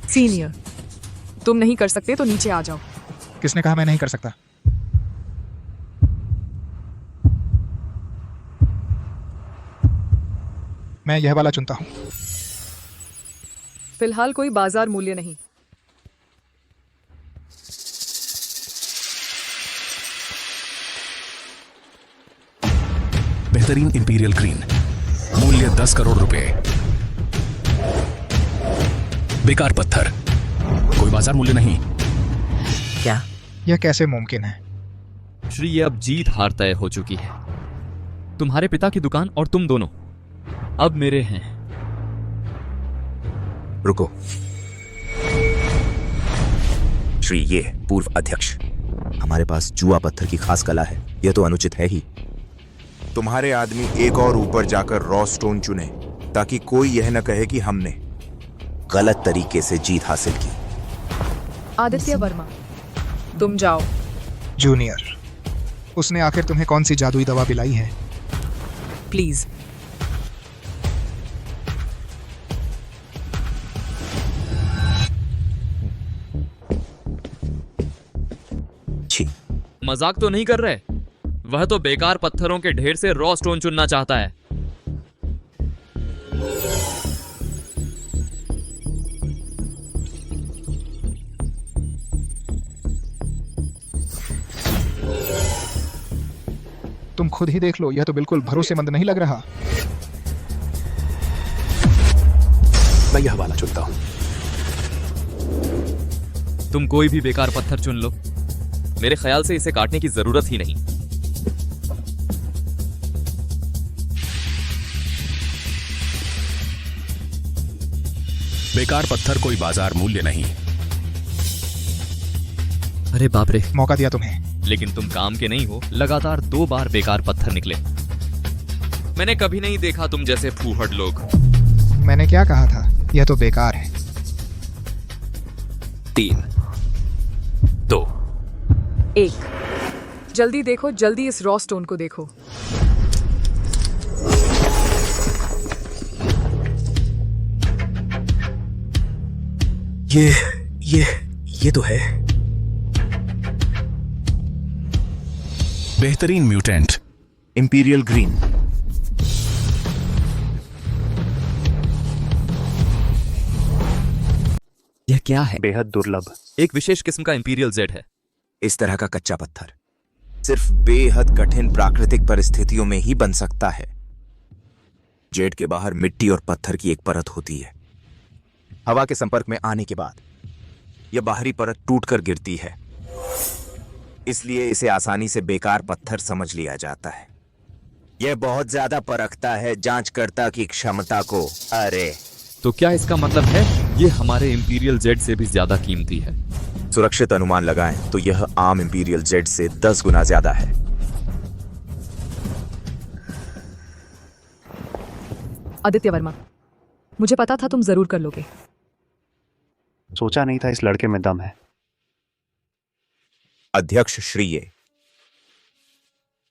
सीनियर, तुम नहीं कर सकते तो नीचे आ जाओ। किसने कहा मैं नहीं कर सकता? मैं यह वाला चुनता हूं। फिलहाल कोई बाजार मूल्य नहीं। बेहतरीन इंपीरियल ग्रीन, मूल्य 10 करोड़ रुपए। बेकार पत्थर, कोई बाजार मूल्य नहीं। क्या? यह कैसे मुमकिन है? श्री, ये अब जीत हार तय हो चुकी है। तुम्हारे पिता की दुकान और तुम दोनों अब मेरे हैं। रुको श्री, ये पूर्व अध्यक्ष, हमारे पास जुआ पत्थर की खास कला है, यह तो अनुचित है ही। तुम्हारे आदमी एक और ऊपर जाकर रॉ स्टोन चुने ताकि कोई यह न कहे कि हमने गलत तरीके से जीत हासिल की। आदित्य वर्मा, तुम जाओ। जूनियर, उसने आखिर तुम्हें कौन सी जादुई दवा पिलाई है? प्लीज। मजाक तो नहीं कर रहे? वह तो बेकार पत्थरों के ढेर से रॉ स्टोन चुनना चाहता है। तुम खुद ही देख लो, यह तो बिल्कुल भरोसेमंद नहीं लग रहा। मैं यह वाला चुनता हूं। तुम कोई भी बेकार पत्थर चुन लो, मेरे ख्याल से इसे काटने की जरूरत ही नहीं। बेकार पत्थर कोई बाजार मूल्य नहीं। अरे बाप रे, मौका दिया तुम्हें। लेकिन तुम काम के नहीं हो। लगातार 2 बार बेकार पत्थर निकले। मैंने कभी नहीं देखा तुम जैसे फूहड़ लोग। मैंने क्या कहा था? यह तो बेकार है। 3, 2, 1। जल्दी देखो, जल्दी इस रॉ स्टोन को देखो। ये तो है। बेहतरीन म्यूटेंट, इंपीरियल ग्रीन। यह क्या है? बेहद दुर्लभ, एक विशेष किस्म का इंपीरियल जेड है। इस तरह का कच्चा पत्थर सिर्फ बेहद कठिन प्राकृतिक परिस्थितियों में ही बन सकता है। जेड के बाहर मिट्टी और पत्थर की एक परत होती है। हवा के संपर्क में आने के बाद यह बाहरी परत टूटकर गिरती है, इसलिए इसे आसानी से बेकार पत्थर समझ लिया जाता है। यह बहुत ज्यादा परखता है जांचकर्ता की क्षमता को। अरे तो क्या इसका मतलब है ये हमारे इंपीरियल जेड से भी ज्यादा कीमती है? सुरक्षित अनुमान लगाएं तो यह आम इंपीरियल जेड से 10 गुना ज्यादा है। आदित्य वर्मा, मुझे पता था तुम जरूर कर लोगे। सोचा नहीं था इस लड़के में दम है। अध्यक्ष श्री,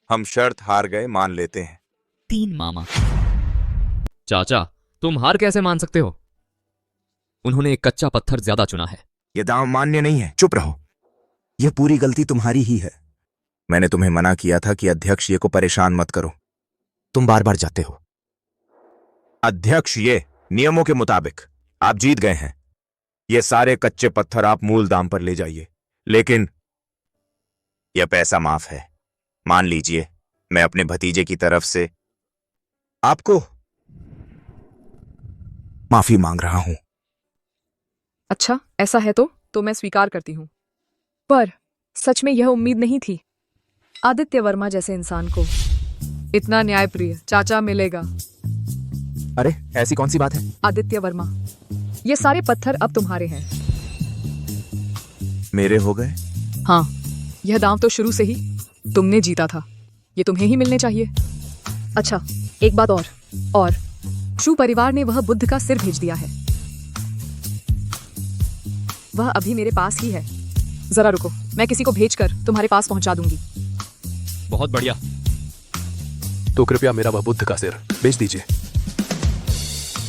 हम शर्त हार गए, मान लेते हैं। 3 मामा। चाचा, तुम हार कैसे मान सकते हो? उन्होंने एक कच्चा पत्थर ज्यादा चुना है। यह दाम मान्य नहीं है। चुप रहो, यह पूरी गलती तुम्हारी ही है। मैंने तुम्हें मना किया था कि अध्यक्ष ये को परेशान मत करो। तुम बार बार जाते हो। अध्यक्ष, ये नियमों के मुताबिक आप जीत गए हैं। ये सारे कच्चे पत्थर आप मूल दाम पर ले जाइए, लेकिन यह पैसा माफ है। मान लीजिए मैं अपने भतीजे की तरफ से आपको माफी मांग रहा हूं। अच्छा, ऐसा है तो मैं स्वीकार करती हूँ, पर सच में यह उम्मीद नहीं थी। आदित्य वर्मा जैसे इंसान को इतना न्यायप्रिय चाचा मिलेगा। अरे ऐसी कौन सी बात है? आदित्य वर्मा, ये सारे पत्थर अब तुम्हारे हैं। मेरे हो गए? हाँ, यह दांव तो शुरू से ही तुमने जीता था, ये तुम्हें ही मिलने चाहिए। अच्छा, एक बात और शू परिवार ने वह बुद्ध का सिर भेज दिया है। वह अभी मेरे पास ही है। जरा रुको, मैं किसी को भेजकर तुम्हारे पास पहुंचा दूंगी। बहुत बढ़िया। तो कृपया मेरा वह बुद्ध का सिर बेच दीजिए।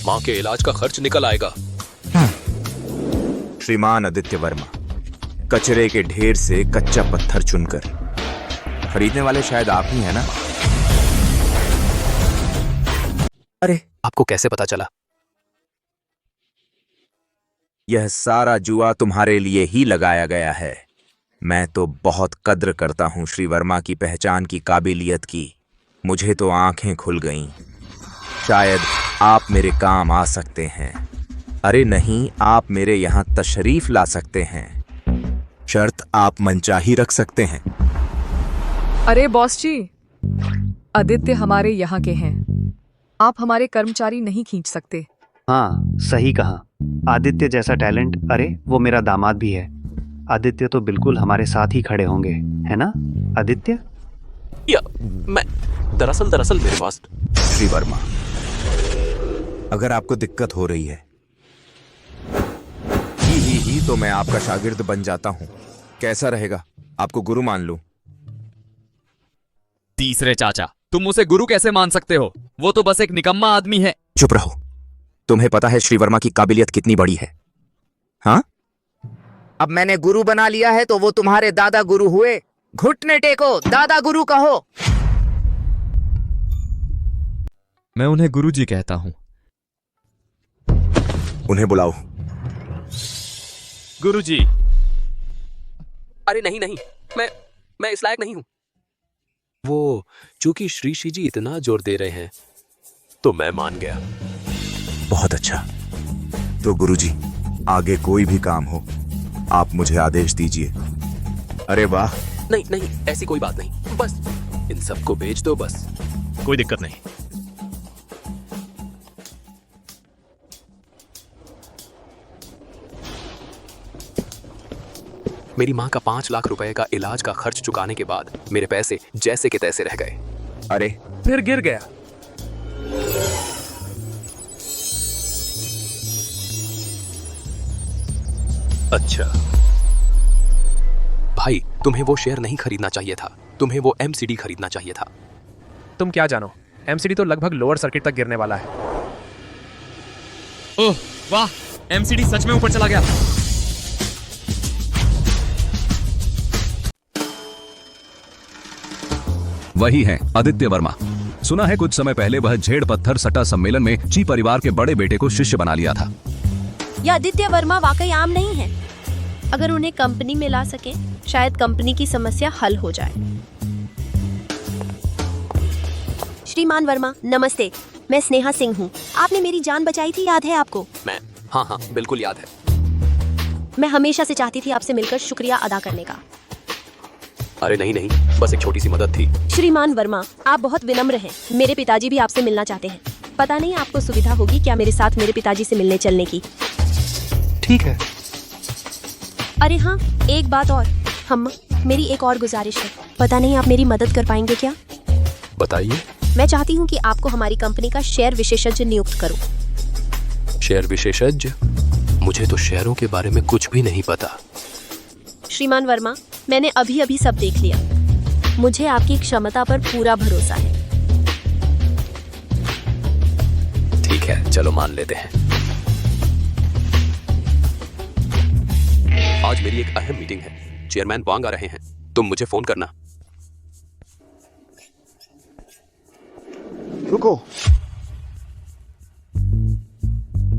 माँ के इलाज का खर्च निकल आएगा। श्रीमान आदित्य वर्मा, कचरे के ढेर से कच्चा पत्थर चुनकर खरीदने वाले शायद आप ही हैं ना? अरे आपको कैसे पता चला? यह सारा जुआ तुम्हारे लिए ही लगाया गया है। मैं तो बहुत कद्र करता हूं श्री वर्मा की पहचान की, काबिलियत की। मुझे तो आंखें खुल गईं। शायद आप मेरे काम आ सकते हैं। अरे नहीं, आप मेरे यहां तशरीफ ला सकते हैं। शर्त आप मनचाही रख सकते हैं। अरे बॉस जी, आदित्य हमारे यहाँ के हैं, आप हमारे कर्मचारी नहीं खींच सकते। हाँ, सही कहा। आदित्य जैसा टैलेंट, अरे वो मेरा दामाद भी है। आदित्य तो बिल्कुल हमारे साथ ही खड़े होंगे, है ना आदित्य? या मैं दरअसल मेरे पास। श्री वर्मा, अगर आपको दिक्कत हो रही है ही तो मैं आपका शागिर्द बन जाता हूं। कैसा रहेगा? आपको गुरु मान लूं? तीसरे चाचा, तुम उसे गुरु कैसे मान सकते हो? वो तो बस एक निकम्मा आदमी है। चुप रहो। तुम्हें पता है श्री वर्मा की काबिलियत कितनी बड़ी है? हाँ, अब मैंने गुरु बना लिया है तो वो तुम्हारे दादा गुरु हुए। घुटने टेको, दादा गुरु कहो। मैं उन्हें गुरुजी कहता हूं। उन्हें बुलाओ। गुरुजी। अरे नहीं, मैं इस लायक नहीं हूं। वो चूंकि श्री जी इतना जोर दे रहे हैं तो मैं मान गया। बहुत अच्छा। तो गुरुजी, आगे कोई भी काम हो आप मुझे आदेश दीजिए। अरे वाह। नहीं, ऐसी कोई बात नहीं। बस इन सबको बेच दो बस। कोई दिक्कत नहीं। मेरी माँ का 5 लाख रुपए का इलाज का खर्च चुकाने के बाद मेरे पैसे जैसे के तैसे रह गए। अरे फिर गिर गया। अच्छा भाई, तुम्हें वो शेयर नहीं खरीदना चाहिए था, तुम्हें वो एमसीडी खरीदना चाहिए था। तुम क्या जानो, एमसीडी तो लगभग लोअर सर्किट तक गिरने वाला है। ओह वाह, एमसीडी सच में ऊपर चला गया। वही है आदित्य वर्मा। सुना है कुछ समय पहले वह झेड़ पत्थर सट्टा सम्मेलन में ची परिवार के बड़े बेटे को शिष्य बना लिया था। यह आदित्य वर्मा वाकई आम नहीं है। अगर उन्हें कंपनी में ला सके, शायद कंपनी की समस्या हल हो जाए। श्रीमान वर्मा, नमस्ते। मैं स्नेहा सिंह हूँ। आपने मेरी जान बचाई थी, याद है आपको? हाँ, बिल्कुल याद है। मैं हमेशा से चाहती थी आपसे मिलकर शुक्रिया अदा करने का। अरे नहीं, बस एक छोटी सी मदद थी। श्रीमान वर्मा, आप बहुत विनम्र हैं। मेरे पिताजी भी आपसे मिलना चाहते हैं। पता नहीं आपको सुविधा होगी क्या मेरे साथ मेरे पिताजी से मिलने चलने की? ठीक है। अरे हाँ, एक बात और। मेरी एक और गुजारिश है। पता नहीं आप मेरी मदद कर पाएंगे क्या? बताइए। मैं चाहती हूँ कि आपको हमारी कंपनी का शेयर विशेषज्ञ नियुक्त करूँ। शेयर विशेषज्ञ? मुझे तो शेयरों के बारे में कुछ भी नहीं पता। श्रीमान वर्मा, मैंने अभी सब देख लिया। मुझे आपकी क्षमता पर पूरा भरोसा है। ठीक है, चलो मान लेते हैं। आज मेरी एक अहम मीटिंग है, चेयरमैन वांग आ रहे हैं, तुम मुझे फोन करना। रुको।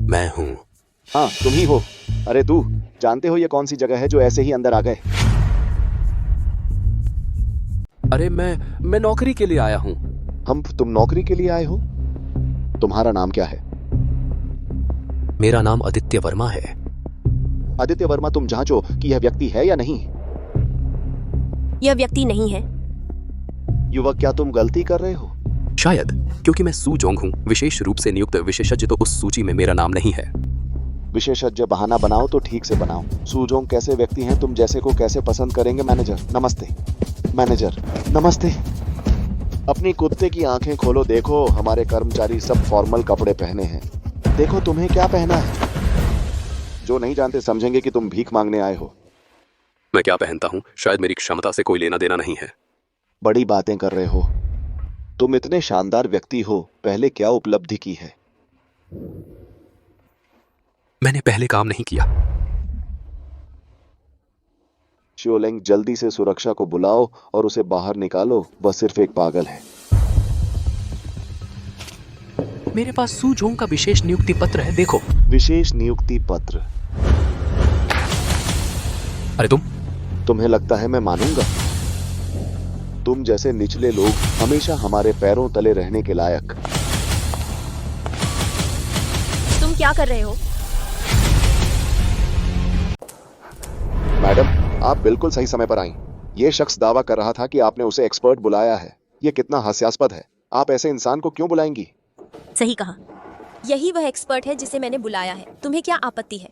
मैं हूँ। हाँ, तुम ही हो। अरे तू जानते हो ये कौन सी जगह है जो ऐसे ही अंदर आ गए? अरे मैं नौकरी के लिए आया हूँ। तुम नौकरी के लिए आए हो? तुम्हारा नाम क्या है? मेरा नाम आदित्य वर्मा है। आदित्य वर्मा, तुम जांचो कि यह व्यक्ति है या नहीं। यह व्यक्ति नहीं है। युवक, क्या तुम गलती कर रहे हो? शायद, क्योंकि मैं सू जोंग हूँ, विशेष रूप से नियुक्त विशेषज्ञ, तो उस सूची में मेरा नाम नहीं है। विशेषज्ञ बहाना बनाओ तो ठीक से बनाओ। सूजोंग कैसे व्यक्ति हैं, तुम जैसे को कैसे पसंद करेंगे? मैनेजर नमस्ते। मैनेजर नमस्ते। अपनी कुत्ते की आंखें खोलो, देखो हमारे कर्मचारी सब फॉर्मल कपड़े पहने हैं। देखो तुम्हें क्या पहना है। जो नहीं जानते समझेंगे कि तुम भीख मांगने आए हो। मैं क्या पहनता हूँ शायद मेरी क्षमता से कोई लेना देना नहीं है। बड़ी बातें कर रहे हो। तुम इतने शानदार व्यक्ति हो, पहले क्या उपलब्धि की है? मैंने पहले काम नहीं किया। शिवलिंग, जल्दी से सुरक्षा को बुलाओ और उसे बाहर निकालो। वह सिर्फ एक पागल है। मेरे पास सू जोंग का विशेष नियुक्ति पत्र है, देखो। विशेष नियुक्ति पत्र? अरे तुम्हें लगता है मैं मानूंगा? तुम जैसे निचले लोग हमेशा हमारे पैरों तले रहने के लायक। तुम क्या कर रहे हो? मैडम, आप बिल्कुल सही समय पर आई। ये शख्स दावा कर रहा था कि आपने उसे एक्सपर्ट बुलाया है। ये कितना हास्यास्पद है। आप ऐसे इंसान को क्यों बुलाएंगी? सही कहा, यही वह एक्सपर्ट है जिसे मैंने बुलाया है। तुम्हें क्या आपत्ति है?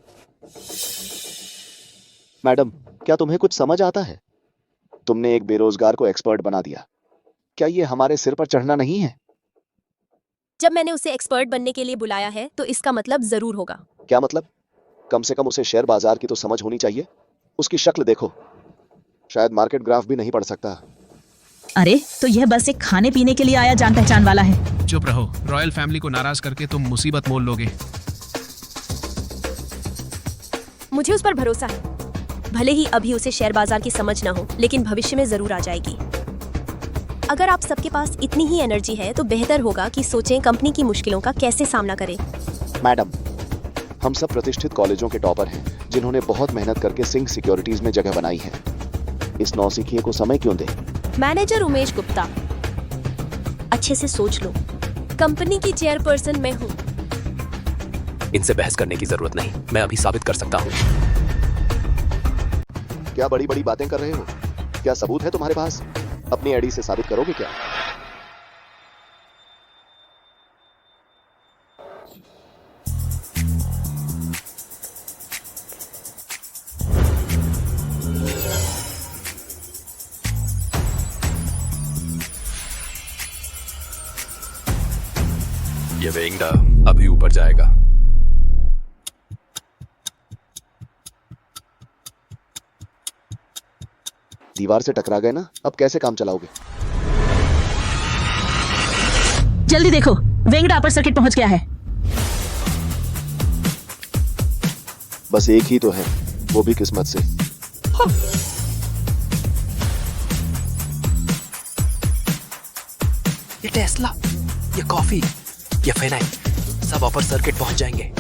मैडम, क्या तुम्हें कुछ समझ आता है? तुमने एक बेरोजगार को एक्सपर्ट बना दिया। क्या ये हमारे सिर पर चढ़ना नहीं है? जब मैंने उसे एक्सपर्ट बनने के लिए बुलाया है तो इसका मतलब जरूर होगा। क्या मतलब? कम से कम उसे शेयर बाजार की तो समझ होनी चाहिए। उसकी शक्ल देखो, शायद मार्केट ग्राफ भी नहीं पढ़ सकता। अरे तो यह बस एक खाने पीने के लिए आया जान पहचान वाला है। चुप रहो। रॉयल फैमिली को नाराज करके तुम मुसीबत मोल लोगे। मुझे उस पर भरोसा है। भले ही अभी उसे शेयर बाजार की समझ ना हो, लेकिन भविष्य में जरूर आ जाएगी। अगर आप सबके पास इतनी ही एनर्जी है तो बेहतर होगा कि सोचें कंपनी की मुश्किलों का कैसे सामना करें। मैडम, हम सब प्रतिष्ठित कॉलेजों के टॉपर हैं जिन्होंने बहुत मेहनत करके सिंह सिक्योरिटीज में जगह बनाई है। इस नौसिखिए को समय क्यों दे? मैनेजर उमेश गुप्ता, अच्छे से सोच लो। कंपनी की चेयरपर्सन मैं हूँ। इनसे बहस करने की जरूरत नहीं, मैं अभी साबित कर सकता हूँ। क्या बड़ी बड़ी बातें कर रहे हो? क्या सबूत है तुम्हारे पास? अपनी आईडी से साबित करोगे क्या? ये वेंगडा अभी ऊपर जाएगा। दीवार से टकरा गए ना, अब कैसे काम चलाओगे? जल्दी देखो, वेंगडा अपर सर्किट पहुंच गया है। बस एक ही तो है, वो भी किस्मत से। ये टेस्ला, ये कॉफी, ये फेनाइल, सब अपर सर्किट पहुंच जाएंगे।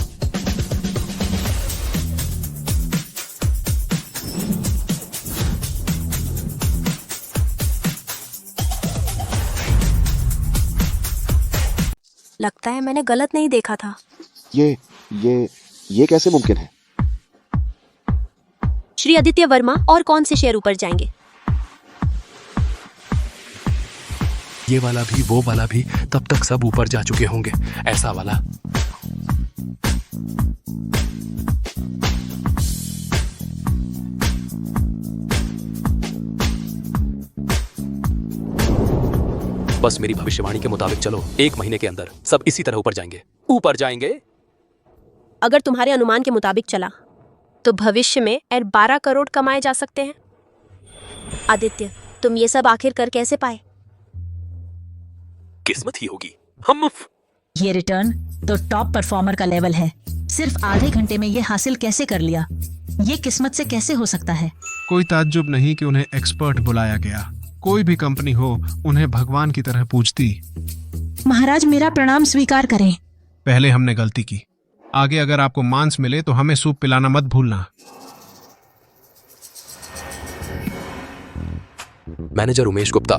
लगता है मैंने गलत नहीं देखा था। ये कैसे मुमकिन है? श्री आदित्य वर्मा, और कौन से शेयर ऊपर जाएंगे? ये वाला भी, वो वाला भी, तब तक सब ऊपर जा चुके होंगे। ऐसा वाला। बस मेरी भविष्यवाणी के मुताबिक चलो, 1 महीने के अंदर सब इसी तरह ऊपर जाएंगे। ऊपर जाएंगे। अगर तुम्हारे अनुमान के मुताबिक चला तो भविष्य में 12 करोड़ कमाए जा सकते हैं। आदित्य, तुम ये सब आखिर कर कैसे पाए? किस्मत ही होगी। हम ये रिटर्न तो टॉप परफॉर्मर का लेवल है। सिर्फ आधे घंटे में ये हासिल कैसे कर लिया? ये किस्मत से कैसे हो सकता है? कोई ताज्जुब नहीं कि उन्हें एक्सपर्ट बुलाया गया। कोई भी कंपनी हो, उन्हें भगवान की तरह पूजती। महाराज, मेरा प्रणाम स्वीकार करें। पहले हमने गलती की, आगे अगर आपको मांस मिले तो हमें सूप पिलाना मत भूलना। मैनेजर उमेश गुप्ता,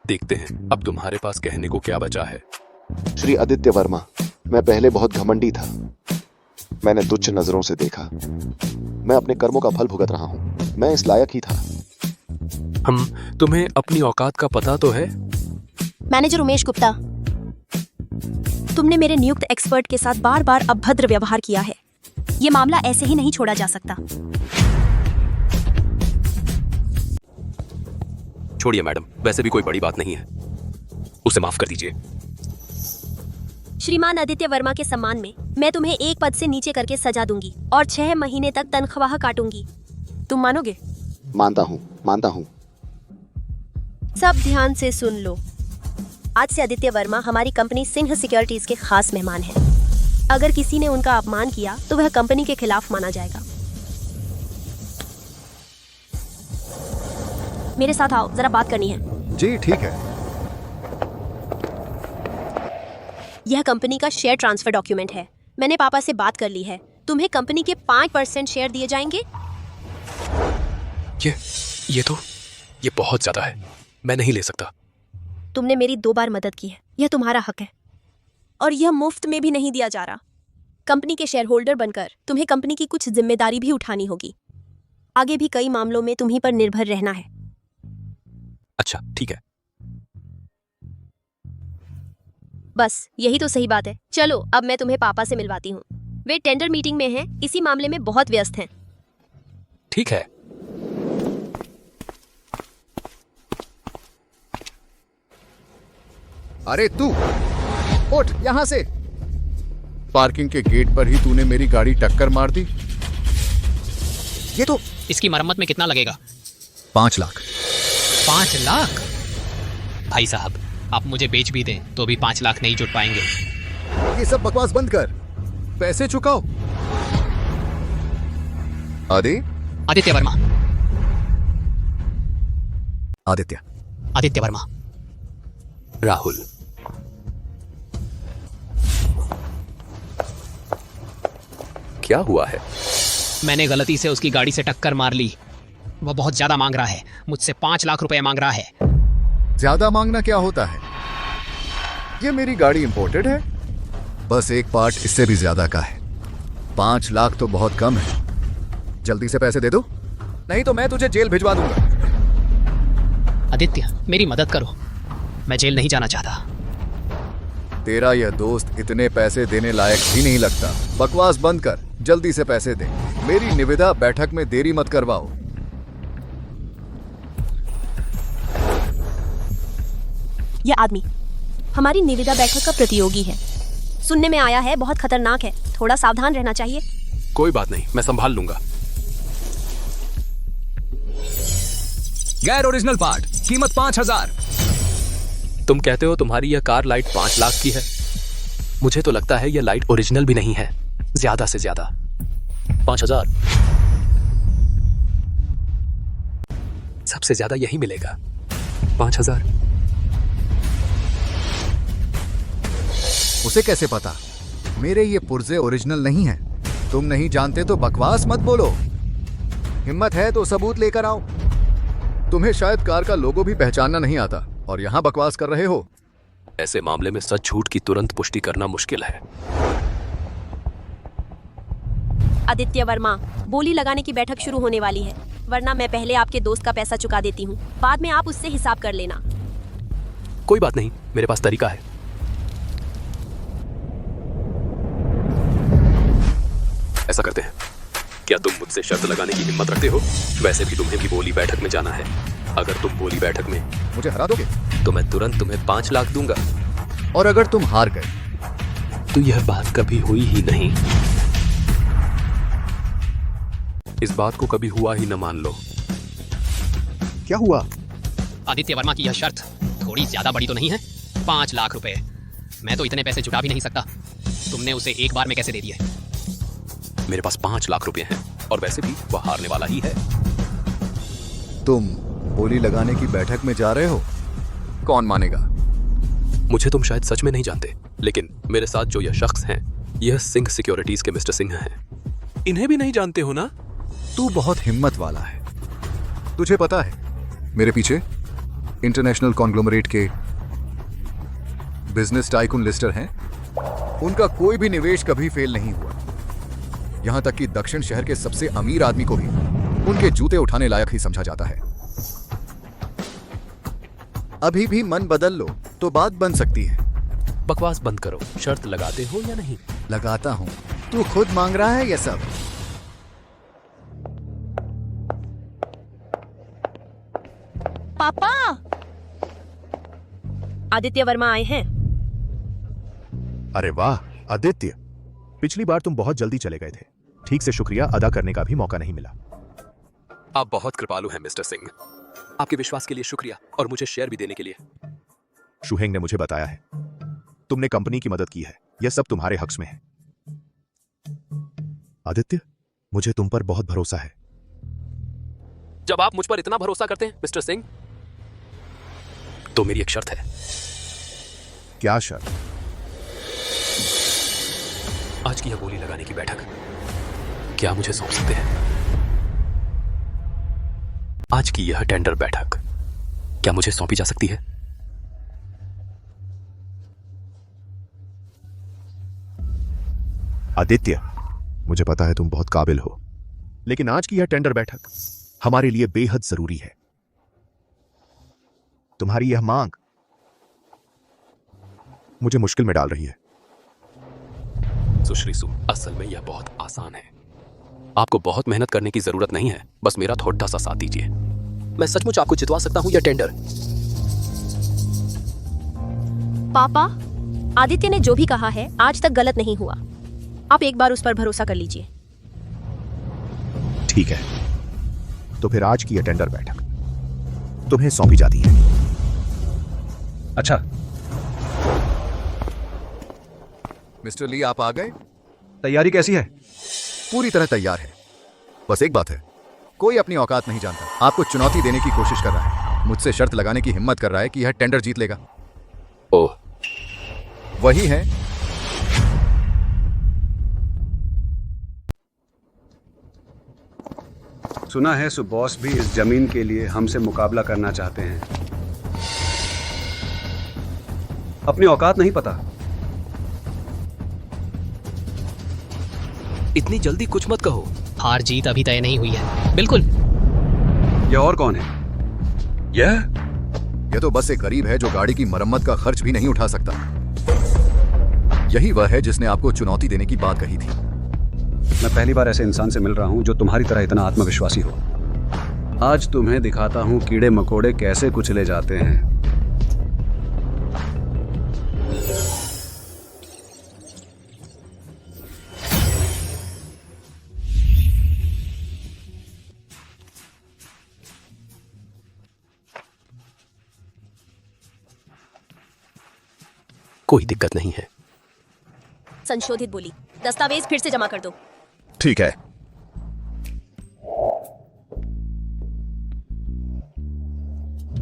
देखते हैं अब तुम्हारे पास कहने को क्या बचा है। श्री आदित्य वर्मा, मैं पहले बहुत घमंडी था। मैंने तुच्छ नजरों से देखा। मैं अपने कर्मों का फल भुगत रहा हूं। मैं इस लायक ही था। हम तुम्हें अपनी औकात का पता तो है? मैनेजर उमेश गुप्ता, तुमने मेरे नियुक्त एक्सपर्ट के साथ बार बार अभद्र व्यवहार किया है। ये मामला ऐसे ही नहीं छोड़ा जा सकता। छोड़िए मैडम, वैसे भी कोई बड़ी बात नहीं है, उसे माफ कर दीजिए। श्रीमान आदित्य वर्मा के सम्मान में मैं तुम्हें एक पद से नीचे करके सजा दूंगी और 6 महीने तक तनख्वाह काटूंगी। तुम मानोगे? मानता हूँ। सब ध्यान से सुन लो। आज से आदित्य वर्मा हमारी कंपनी सिंह सिक्योरिटीज के खास मेहमान हैं। अगर किसी ने उनका अपमान किया तो वह कंपनी के खिलाफ माना जाएगा। मेरे साथ आओ, जरा बात करनी है। जी ठीक है। यह कंपनी का शेयर ट्रांसफर डॉक्यूमेंट है। मैंने पापा से बात कर ली है। तुम्हें कंपनी के 5% शेयर दिए जाएंगे। ये बहुत ज्यादा है, मैं नहीं ले सकता। तुमने मेरी 2 बार मदद की है, यह तुम्हारा हक है और यह मुफ्त में भी नहीं दिया जा रहा। कंपनी के शेयर होल्डर बनकर तुम्हें कंपनी की कुछ जिम्मेदारी भी उठानी होगी। आगे भी कई मामलों में तुम्हीं पर निर्भर रहना है। अच्छा ठीक है। बस यही तो सही बात है। चलो अब मैं तुम्हें पापा से मिलवाती हूँ। वे टेंडर मीटिंग में हैं, इसी मामले में बहुत व्यस्त हैं। ठीक है। अरे तू उठ यहां से। पार्किंग के गेट पर ही तूने मेरी गाड़ी टक्कर मार दी। ये तो इसकी मरम्मत में कितना लगेगा? 5 लाख। 5 लाख? भाई साहब, आप मुझे बेच भी दें तो भी 5 लाख नहीं जुट पाएंगे। ये सब बकवास बंद कर, पैसे चुकाओ। आदित्य वर्मा। आदित्य वर्मा। राहुल। क्या हुआ है? मैंने गलती से उसकी गाड़ी से टक्कर मार ली। वह बहुत ज्यादा मांग रहा है, मुझसे 5 लाख रुपए मांग रहा है। ज्यादा मांगना क्या होता है? ये मेरी गाड़ी इंपोर्टेड है, बस एक पार्ट इससे भी ज्यादा का है। 5 लाख तो बहुत कम है। जल्दी से पैसे दे दो, नहीं तो मैं तुझे जेल भिजवा दूंगा। आदित्य, मेरी मदद करो, मैं जेल नहीं जाना चाहता। तेरा यह दोस्त इतने पैसे देने लायक भी नहीं लगता। बकवास बंद कर, जल्दी से पैसे दे। मेरी निविदा बैठक में देरी मत करवाओ। यह आदमी हमारी निविदा बैठक का प्रतियोगी है। सुनने में आया है बहुत खतरनाक है, थोड़ा सावधान रहना चाहिए। कोई बात नहीं, मैं संभाल लूंगा। गैर ओरिजिनल पार्ट, कीमत 5000। तुम कहते हो तुम्हारी यह कार लाइट 5 लाख की है? मुझे तो लगता है यह लाइट ओरिजिनल भी नहीं है, ज्यादा से ज्यादा 5000। सबसे ज्यादा यही मिलेगा, 5000। उसे कैसे पता? मेरे ये पुर्जे ओरिजिनल नहीं है। तुम नहीं जानते तो बकवास मत बोलो। हिम्मत है तो सबूत लेकर आओ। तुम्हें शायद कार का लोगो भी पहचानना नहीं आता और यहाँ बकवास कर रहे हो। ऐसे मामले में सच झूठ की तुरंत पुष्टि करना मुश्किल है। आदित्य वर्मा, बोली लगाने की बैठक शुरू होने वाली है, वरना मैं पहले आपके दोस्त का पैसा चुका देती हूँ, बाद में आप उससे हिसाब कर लेना। कोई बात नहीं, मेरे पास तरीका है। ऐसा करते हैं, क्या तुम मुझसे शर्त लगाने की हिम्मत रखते हो? वैसे भी तुम्हें भी बोली बैठक में जाना है। अगर तुम बोली बैठक में मुझे हरा दोगे तो मैं तुरंत तुम्हें 5 लाख दूंगा। और अगर तुम हार गए तो यह बात कभी हुई ही नहीं। इस बात को कभी हुआ ही न मान लो। क्या हुआ? आदित्य वर्मा की यह शर्त थोड़ी ज्यादा बड़ी तो नहीं है? 5 लाख रुपए। मैं तो इतने पैसे जुटा भी नहीं सकता। तुमने उसे एक बार में कैसे दे दिए? मेरे पास 5 लाख रुपए हैं और वैसे भी वह हारने वाला ही है। तुम बोली लगाने की बैठक में जा रहे हो? कौन मानेगा? मुझे तुम शायद सच में नहीं जानते, लेकिन मेरे साथ जो यह शख्स हैं यह सिंह सिक्योरिटीज के मिस्टर सिंह हैं। इन्हें भी नहीं जानते हो ना? तू बहुत हिम्मत वाला है। तुझे पता है मेरे पीछे इंटरनेशनल कॉन्ग्लोमरेट के बिजनेस टाइकून लिस्टर हैं। उनका कोई भी निवेश कभी फेल नहीं हुआ। यहां तक कि दक्षिण शहर के सबसे अमीर आदमी को भी उनके जूते उठाने लायक ही समझा जाता है। अभी भी मन बदल लो तो बात बन सकती है। बकवास बंद करो। शर्त लगाते हो या नहीं? लगाता हूं। तू खुद मांग रहा है यह सब? पापा, आदित्य वर्मा आए हैं। अरे वाह आदित्य, पिछली बार तुम बहुत जल्दी चले गए थे। ठीक से शुक्रिया अदा करने का भी मौका नहीं मिला। आप बहुत कृपालु हैं मिस्टर सिंह। आपके विश्वास के लिए शुक्रिया और मुझे शेयर भी देने के लिए। शुहेंग ने मुझे बताया है तुमने कंपनी की मदद की है। यह सब तुम्हारे हक में है। आदित्य, मुझे तुम पर बहुत भरोसा है। जब आप मुझ पर इतना भरोसा करते हैं मिस्टर सिंह, तो मेरी एक शर्त है। क्या शर्त? आज की यह बोली लगाने की बैठक क्या मुझे सौंप सकते हैं? आज की यह टेंडर बैठक क्या मुझे सौंपी जा सकती है? आदित्य, मुझे पता है तुम बहुत काबिल हो, लेकिन आज की यह टेंडर बैठक हमारे लिए बेहद जरूरी है। तुम्हारी यह मांग मुझे मुश्किल में डाल रही है। सुश्री सु, असल में यह बहुत आसान है। आपको बहुत मेहनत करने की जरूरत नहीं है, बस मेरा थोड़ा सा साथ दीजिए। मैं सचमुच आपको जितवा सकता हूं यह टेंडर। पापा, आदित्य ने जो भी कहा है आज तक गलत नहीं हुआ। आप एक बार उस पर भरोसा कर लीजिए। ठीक है, तो फिर आज की यह टेंडर बैठक तुम्हें सौंपी जाती है। अच्छा, मिस्टर ली, आप आ गए? तैयारी कैसी है? पूरी तरह तैयार है। बस एक बात है, कोई अपनी औकात नहीं जानता। आपको चुनौती देने की कोशिश कर रहा है, मुझसे शर्त लगाने की हिम्मत कर रहा है कि यह टेंडर जीत लेगा। ओह, वही है। सुना है सुबॉस भी इस जमीन के लिए हमसे मुकाबला करना चाहते हैं। अपनी औकात नहीं पता। इतनी जल्दी कुछ मत कहो। हार जीत अभी तय नहीं हुई है। बिल्कुल। यह और कौन है? यह तो बस एक गरीब है जो गाड़ी की मरम्मत का खर्च भी नहीं उठा सकता। यही वह है जिसने आपको चुनौती देने की बात कही थी। मैं पहली बार ऐसे इंसान से मिल रहा हूं जो तुम्हारी तरह इतना आत्मविश्वासी हो। आज तुम्हें दिखाता हूं कीड़े मकोड़े कैसे कुचले जाते हैं। कोई दिक्कत नहीं है। संशोधित बोली, दस्तावेज फिर से जमा कर दो। ठीक है।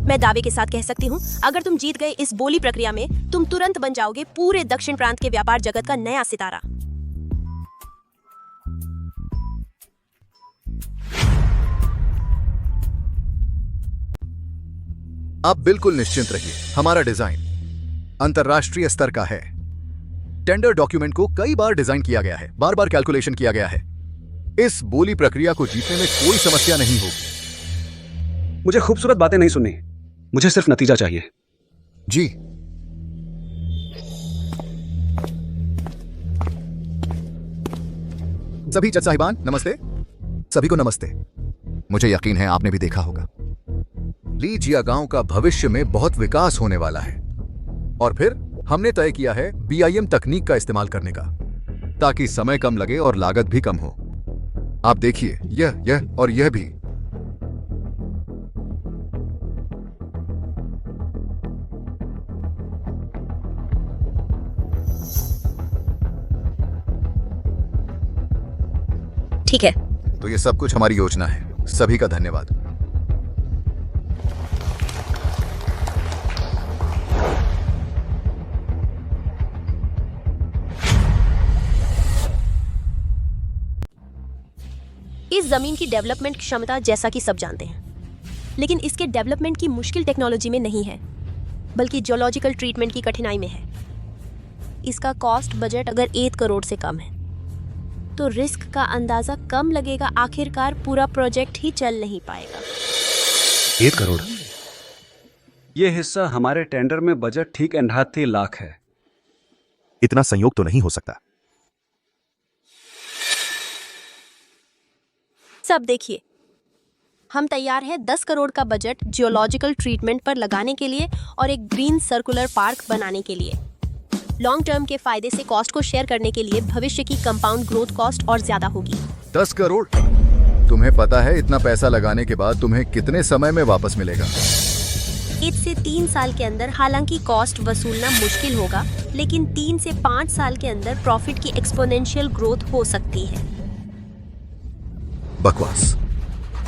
मैं दावे के साथ कह सकती हूँ, अगर तुम जीत गए इस बोली प्रक्रिया में, तुम तुरंत बन जाओगे पूरे दक्षिण प्रांत के व्यापार जगत का नया सितारा। आप बिल्कुल निश्चिंत रहिए, हमारा डिजाइन अंतरराष्ट्रीय स्तर का है। टेंडर डॉक्यूमेंट को कई बार डिजाइन किया गया है, बार बार कैलकुलेशन किया गया है। इस बोली प्रक्रिया को जीतने में कोई समस्या नहीं होगी। मुझे खूबसूरत बातें नहीं सुननी, मुझे सिर्फ नतीजा चाहिए। जी। सभी जज साहिबान नमस्ते। सभी को नमस्ते। मुझे यकीन है आपने भी देखा होगा, ली जियागांव का भविष्य में बहुत विकास होने वाला है। और फिर हमने तय किया है BIM तकनीक का इस्तेमाल करने का, ताकि समय कम लगे और लागत भी कम हो। आप देखिए, यह और यह भी। ठीक है। तो ये सब कुछ हमारी योजना है। सभी का धन्यवाद। इस जमीन की डेवलपमेंट क्षमता जैसा कि सब जानते हैं, लेकिन इसके डेवलपमेंट की मुश्किल टेक्नोलॉजी में नहीं है, बल्कि जियोलॉजिकल ट्रीटमेंट की कठिनाई में है। इसका कॉस्ट बजट अगर 1 करोड़ से कम है तो रिस्क का अंदाजा कम लगेगा। आखिरकार पूरा प्रोजेक्ट ही चल नहीं पाएगा। 1 करोड़? ये हिस्सा हमारे टेंडर में बजट ठीक 89 लाख है। इतना संयोग तो नहीं हो सकता। सब देखिए, हम तैयार हैं 10 करोड़ का बजट जियोलॉजिकल ट्रीटमेंट पर लगाने के लिए और एक ग्रीन सर्कुलर पार्क बनाने के लिए। लॉन्ग टर्म के फायदे से कॉस्ट को शेयर करने के लिए भविष्य की कंपाउंड ग्रोथ कॉस्ट और ज्यादा होगी। 10 करोड़? तुम्हें पता है इतना पैसा लगाने के बाद तुम्हें कितने समय में वापस मिलेगा? 1 से 3 साल के अंदर। हालांकि कॉस्ट वसूलना मुश्किल होगा, लेकिन 3 से 5 साल के अंदर प्रॉफिट की एक्सपोनेंशियल ग्रोथ हो सकती है। बकवास।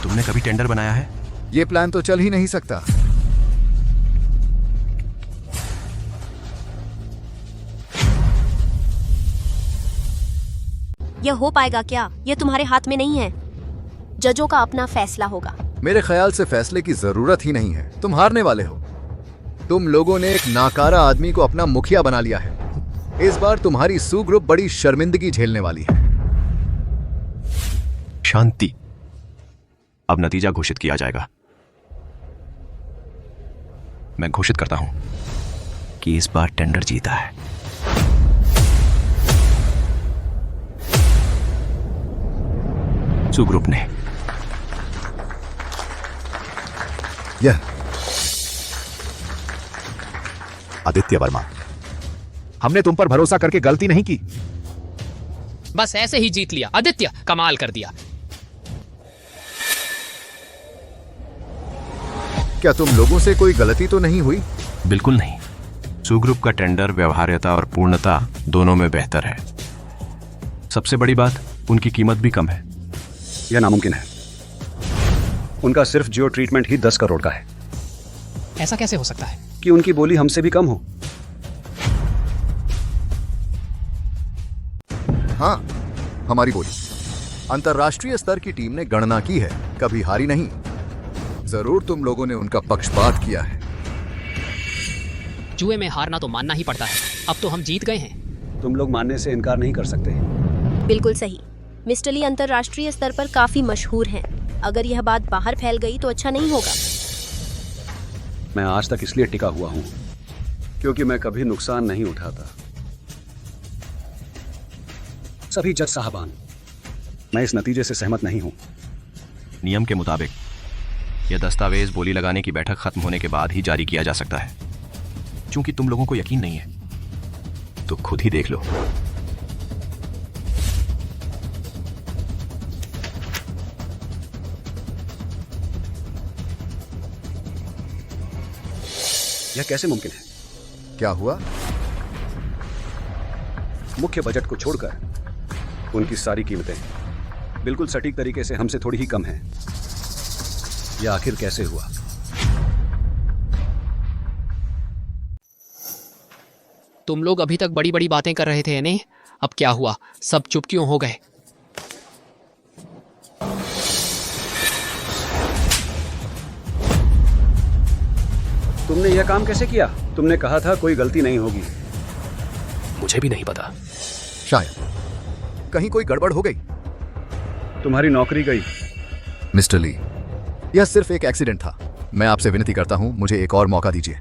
तुमने कभी टेंडर बनाया है? ये प्लान तो चल ही नहीं सकता। यह हो पाएगा क्या? यह तुम्हारे हाथ में नहीं है। जजों का अपना फैसला होगा। मेरे ख्याल से फैसले की जरूरत ही नहीं है। तुम हारने वाले हो। तुम लोगों ने एक नाकारा आदमी को अपना मुखिया बना लिया है। इस बार तुम्हारी सू ग्रुप बड़ी शर्मिंदगी झेलने वाली है। शांति। अब नतीजा घोषित किया जाएगा। मैं घोषित करता हूं कि इस बार टेंडर जीता है। सू ग्रुप ने। यह आदित्य वर्मा, हमने तुम पर भरोसा करके गलती नहीं की। बस ऐसे ही जीत लिया। आदित्य कमाल कर दिया। क्या तुम लोगों से कोई गलती तो नहीं हुई? बिल्कुल नहीं। सू ग्रुप का टेंडर व्यवहार्यता और पूर्णता दोनों में बेहतर है। सबसे बड़ी बात, उनकी कीमत भी कम है। यह नामुमकिन है। उनका सिर्फ जियो ट्रीटमेंट ही 10 करोड़ का है। ऐसा कैसे हो सकता है कि उनकी बोली हमसे भी कम हो? हाँ, हमारी बोली। अंतर्राष्ट्रीय स्तर की टीम ने गणना की है, कभी हारी नहीं। जरूर तुम लोगों ने उनका पक्षपात किया है। जुए में हारना तो मानना ही पड़ता है। अब तो हम जीत गए हैं। तुम लोग मानने से इनकार नहीं कर सकते। बिल्कुल सही। मिस्टर ली अंतर्राष्ट्रीय स्तर पर काफी मशहूर हैं। अगर यह बात बाहर फैल गई तो अच्छा नहीं होगा। मैं आज तक इसलिए टिका हुआ हूं क्योंकि मैं कभी नुकसान नहीं उठाता। सभी जज साहबान, मैं इस नतीजे से सहमत नहीं हूं। नियम के मुताबिक यह दस्तावेज बोली लगाने की बैठक खत्म होने के बाद ही जारी किया जा सकता है। क्योंकि तुम लोगों को यकीन नहीं है तो खुद ही देख लो। यह कैसे मुमकिन है? क्या हुआ? मुख्य बजट को छोड़कर उनकी सारी कीमतें बिल्कुल सटीक तरीके से हमसे थोड़ी ही कम हैं। यह आखिर कैसे हुआ? तुम लोग अभी तक बड़ी बड़ी बातें कर रहे थे, नहीं? अब क्या हुआ? सब चुप क्यों हो गए? तुमने यह काम कैसे किया? तुमने कहा था कोई गलती नहीं होगी। मुझे भी नहीं पता। शायद कहीं कोई गड़बड़ हो गई। तुम्हारी नौकरी गई। मिस्टर ली, यह सिर्फ एक एक्सीडेंट था। मैं आपसे विनती करता हूं, मुझे एक और मौका दीजिए।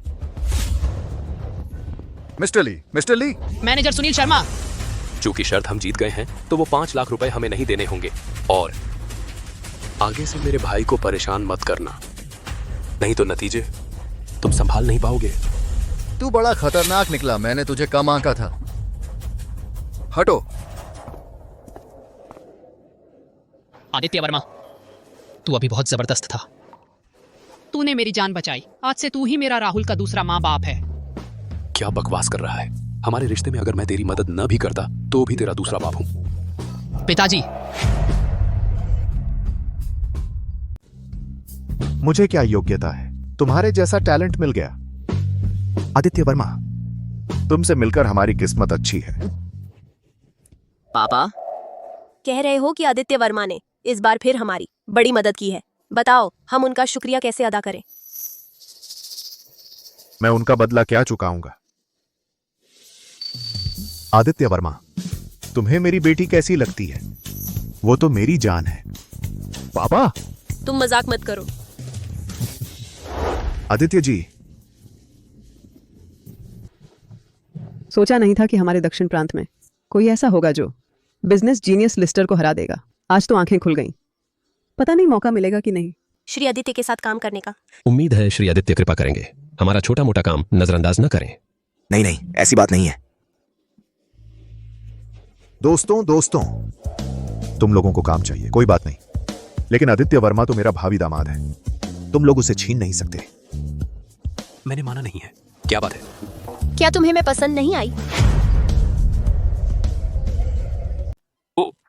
मिस्टर ली। मैनेजर सुनील शर्मा। चूंकि शर्त हम जीत गए हैं तो वो 5 लाख रुपए हमें नहीं देने होंगे। और आगे से मेरे भाई को परेशान मत करना, नहीं तो नतीजे तुम संभाल नहीं पाओगे। तू बड़ा खतरनाक निकला। मैंने तुझे कम आंका था। हटो। आदित्य वर्मा, तू अभी बहुत जबरदस्त था। तूने मेरी जान बचाई। आज से तू ही मेरा राहुल का दूसरा माँ बाप है। क्या बकवास कर रहा है? हमारे रिश्ते में अगर मैं तेरी मदद न भी करता तो भी तेरा दूसरा बाप हूं। पिताजी, मुझे क्या योग्यता है? तुम्हारे जैसा टैलेंट मिल गया। आदित्य वर्मा, तुमसे मिलकर हमारी किस्मत अच्छी है। पापा कह रहे हो कि आदित्य वर्मा ने इस बार फिर हमारी बड़ी मदद की है। बताओ हम उनका शुक्रिया कैसे अदा करें। मैं उनका बदला क्या चुकाऊंगा? आदित्य वर्मा, तुम्हें मेरी बेटी कैसी लगती है? वो तो मेरी जान है। पापा, तुम मजाक मत करो। आदित्य जी, सोचा नहीं था कि हमारे दक्षिण प्रांत में कोई ऐसा होगा जो बिजनेस जीनियस लिस्टर को हरा देगा। आज तो आंखें खुल गईं। पता नहीं मौका मिलेगा कि नहीं। श्री आदित्य के साथ काम करने का। उम्मीद है श्री आदित्य कृपा करेंगे। हमारा छोटा मोटा काम नजरअंदाज न करें। नहीं नहीं, ऐसी बात नहीं है। दोस्तों, तुम लोगों को काम चाहिए, कोई बात नहीं, लेकिन आदित्य वर्मा तो मेरा भावी दामाद है। तुम लोग उसे छीन नहीं सकते। मैंने माना नहीं है। क्या बात है? क्या तुम्हें मैं पसंद नहीं आई?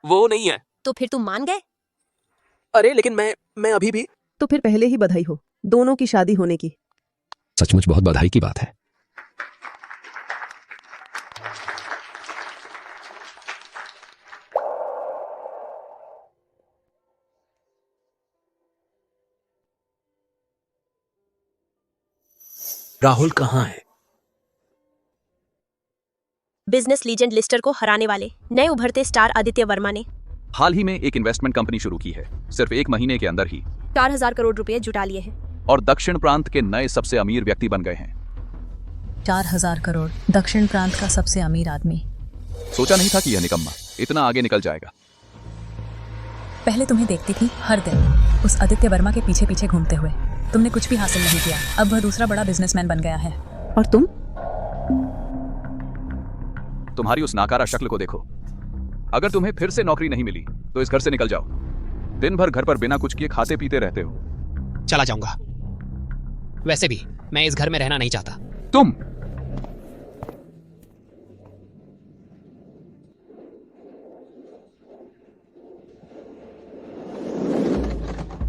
वो नहीं है। तो फिर तुम मान गए? अरे लेकिन मैं अभी भी। तो फिर पहले ही बधाई हो दोनों की शादी होने की। सचमुच बहुत बधाई की बात है। राहुल कहाँ है? बिजनेस लीजेंड लिस्टर को हराने वाले नए उभरते स्टार आदित्य वर्मा ने हाल ही में एक इन्वेस्टमेंट कंपनी शुरू की है। सिर्फ 1 महीने के अंदर ही 4000 करोड़ रुपए जुटा लिए हैं और दक्षिण प्रांत के नए सबसे अमीर व्यक्ति बन गए हैं। 4000 करोड़, दक्षिण प्रांत का सबसे अमीर आदमी। सोचा नहीं था कि यह निकम्मा इतना आगे निकल जाएगा। पहले तुम्हें देखती थी हर दिन उस आदित्य वर्मा के पीछे पीछे घूमते हुए। तुमने कुछ भी हासिल नहीं किया। अब वह दूसरा बड़ा बिजनेसमैन बन गया है। और तुम? तुम्हारी उस नाकारा शक्ल को देखो। अगर तुम्हें फिर से नौकरी नहीं मिली तो इस घर से निकल जाओ। दिन भर घर पर बिना कुछ किए खाते पीते रहते हो। चला जाऊंगा। वैसे भी मैं इस घर में रहना नहीं चाहता। तुम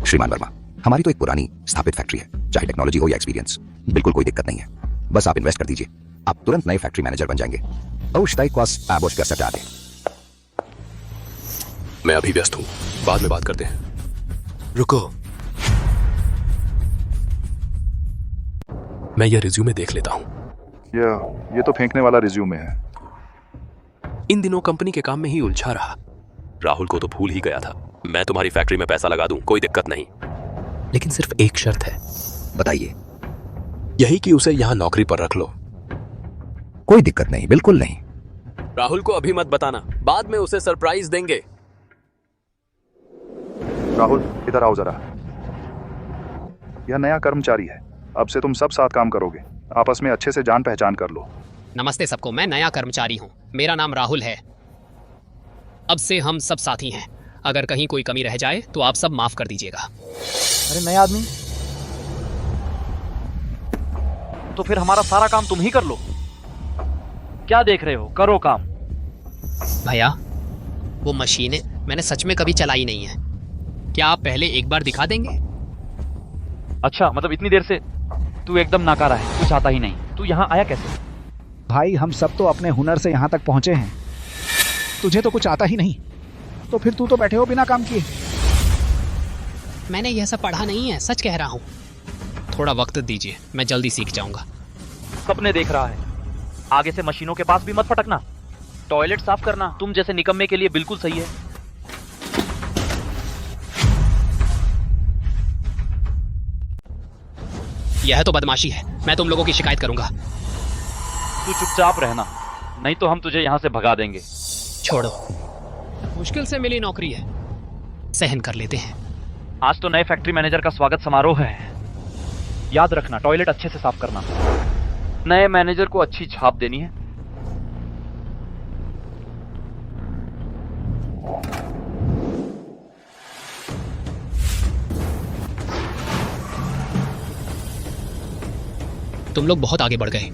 श्रीमान वर्मा, हमारी तो एक पुरानी स्थापित फैक्ट्री है। चाहे टेक्नोलॉजी हो या एक्सपीरियंस, बिल्कुल कोई दिक्कत नहीं है। बस आप इन्वेस्ट कर दीजिए, आप तुरंत नए फैक्ट्री मैनेजर बन जाएंगे। मैं अभी व्यस्त हूँ, बाद में बात करते हैं। रुको, मैं यह रिज्यूमे देख लेता हूँ। ये तो फेंकने वाला रिज्यूमे है। इन दिनों कंपनी के काम में ही उलझा रहा। राहुल को तो भूल ही गया था। मैं तुम्हारी फैक्ट्री में पैसा लगा दूं, कोई दिक्कत नहीं, लेकिन सिर्फ एक शर्त है। बताइए। यही कि उसे यहां नौकरी पर रख लो। कोई दिक्कत नहीं, बिल्कुल नहीं। राहुल को अभी मत बताना, बाद में उसे सरप्राइज देंगे। राहुल, इधर आओ जरा। यह नया कर्मचारी है। अब से तुम सब साथ काम करोगे। आपस में अच्छे से जान पहचान कर लो। नमस्ते सबको, मैं नया कर्मचारी हूँ। मेरा नाम राहुल है। अब से हम सब साथी हैं। अगर कहीं कोई कमी रह जाए तो आप सब माफ कर दीजिएगा। अरे नया आदमी, तो फिर हमारा सारा काम तुम ही कर लो। क्या देख रहे हो, करो काम। भैया, वो मशीनें मैंने सच में कभी चलाई नहीं है। क्या आप पहले एक बार दिखा देंगे? अच्छा, मतलब इतनी देर से तू एकदम नाकारा है, कुछ आता ही नहीं। तू यहाँ आया कैसे? भाई, हम सब तो अपने हुनर से यहाँ तक पहुँचे हैं। तुझे तो कुछ आता ही नहीं, तो फिर तू तो बैठे हो बिना काम किए। मैंने यह सब पढ़ा नहीं है, सच कह रहा हूँ। थोड़ा वक्त दीजिए, मैं जल्दी सीख जाऊंगा। सपने देख रहा है। आगे से मशीनों के पास भी मत फटकना। टॉयलेट साफ करना तुम जैसे निकम्मे के लिए बिल्कुल सही है। यह तो बदमाशी है। मैं तुम लोगों की शिकायत करूंगा। तू चुपचाप रहना, नहीं तो हम तुझे यहाँ से भगा देंगे। छोड़ो, मुश्किल से मिली नौकरी है, सहन कर लेते हैं। आज तो नए फैक्ट्री मैनेजर का स्वागत समारोह है। याद रखना, टॉयलेट अच्छे से साफ करना। नए मैनेजर को अच्छी छाप देनी है। तुम लोग बहुत आगे बढ़ गए।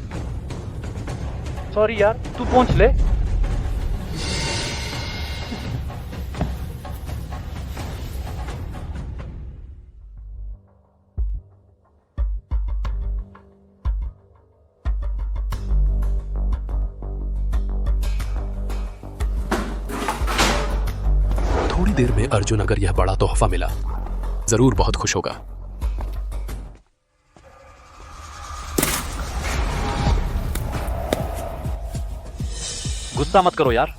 सॉरी यार, तू पहुंच ले। थोड़ी देर में अर्जुन अगर यह बड़ा तोहफा मिला जरूर बहुत खुश होगा। गुस्सा मत करो यार।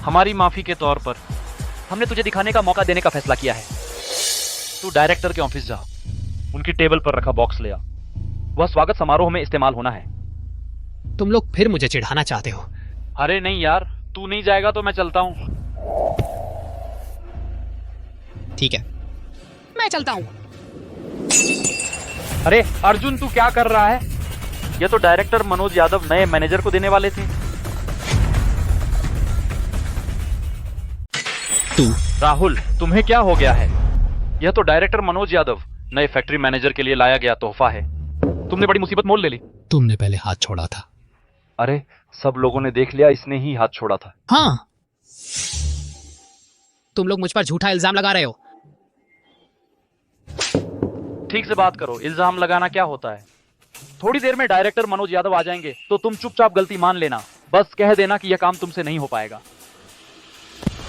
हमारी माफी के तौर पर हमने तुझे दिखाने का मौका देने का फैसला किया है। तू डायरेक्टर के ऑफिस जा, उनकी टेबल पर रखा बॉक्स ले आ। वह स्वागत समारोह में इस्तेमाल होना है। तुम लोग फिर मुझे चिढ़ाना चाहते हो। अरे नहीं यार, तू नहीं जाएगा तो मैं चलता हूं। ठीक है, मैं चलता हूं। अरे अर्जुन, तू क्या कर रहा है? ये तो डायरेक्टर मनोज यादव नए मैनेजर को देने वाले थे। तू राहुल, तुम्हें क्या हो गया है? यह तो डायरेक्टर मनोज यादव नए फैक्ट्री मैनेजर के लिए लाया गया तोहफा है। तुमने बड़ी मुसीबत मोल ले ली। तुमने पहले हाथ छोड़ा था। अरे सब लोगों ने देख लिया, इसने ही हाथ छोड़ा था। हाँ, तुम लोग मुझ पर झूठा इल्जाम लगा रहे हो। ठीक से बात करो, इल्जाम लगाना क्या होता है? थोड़ी देर में डायरेक्टर मनोज यादव आ जाएंगे तो तुम चुपचाप गलती मान लेना। बस कह देना कि यह काम तुमसे नहीं हो पाएगा।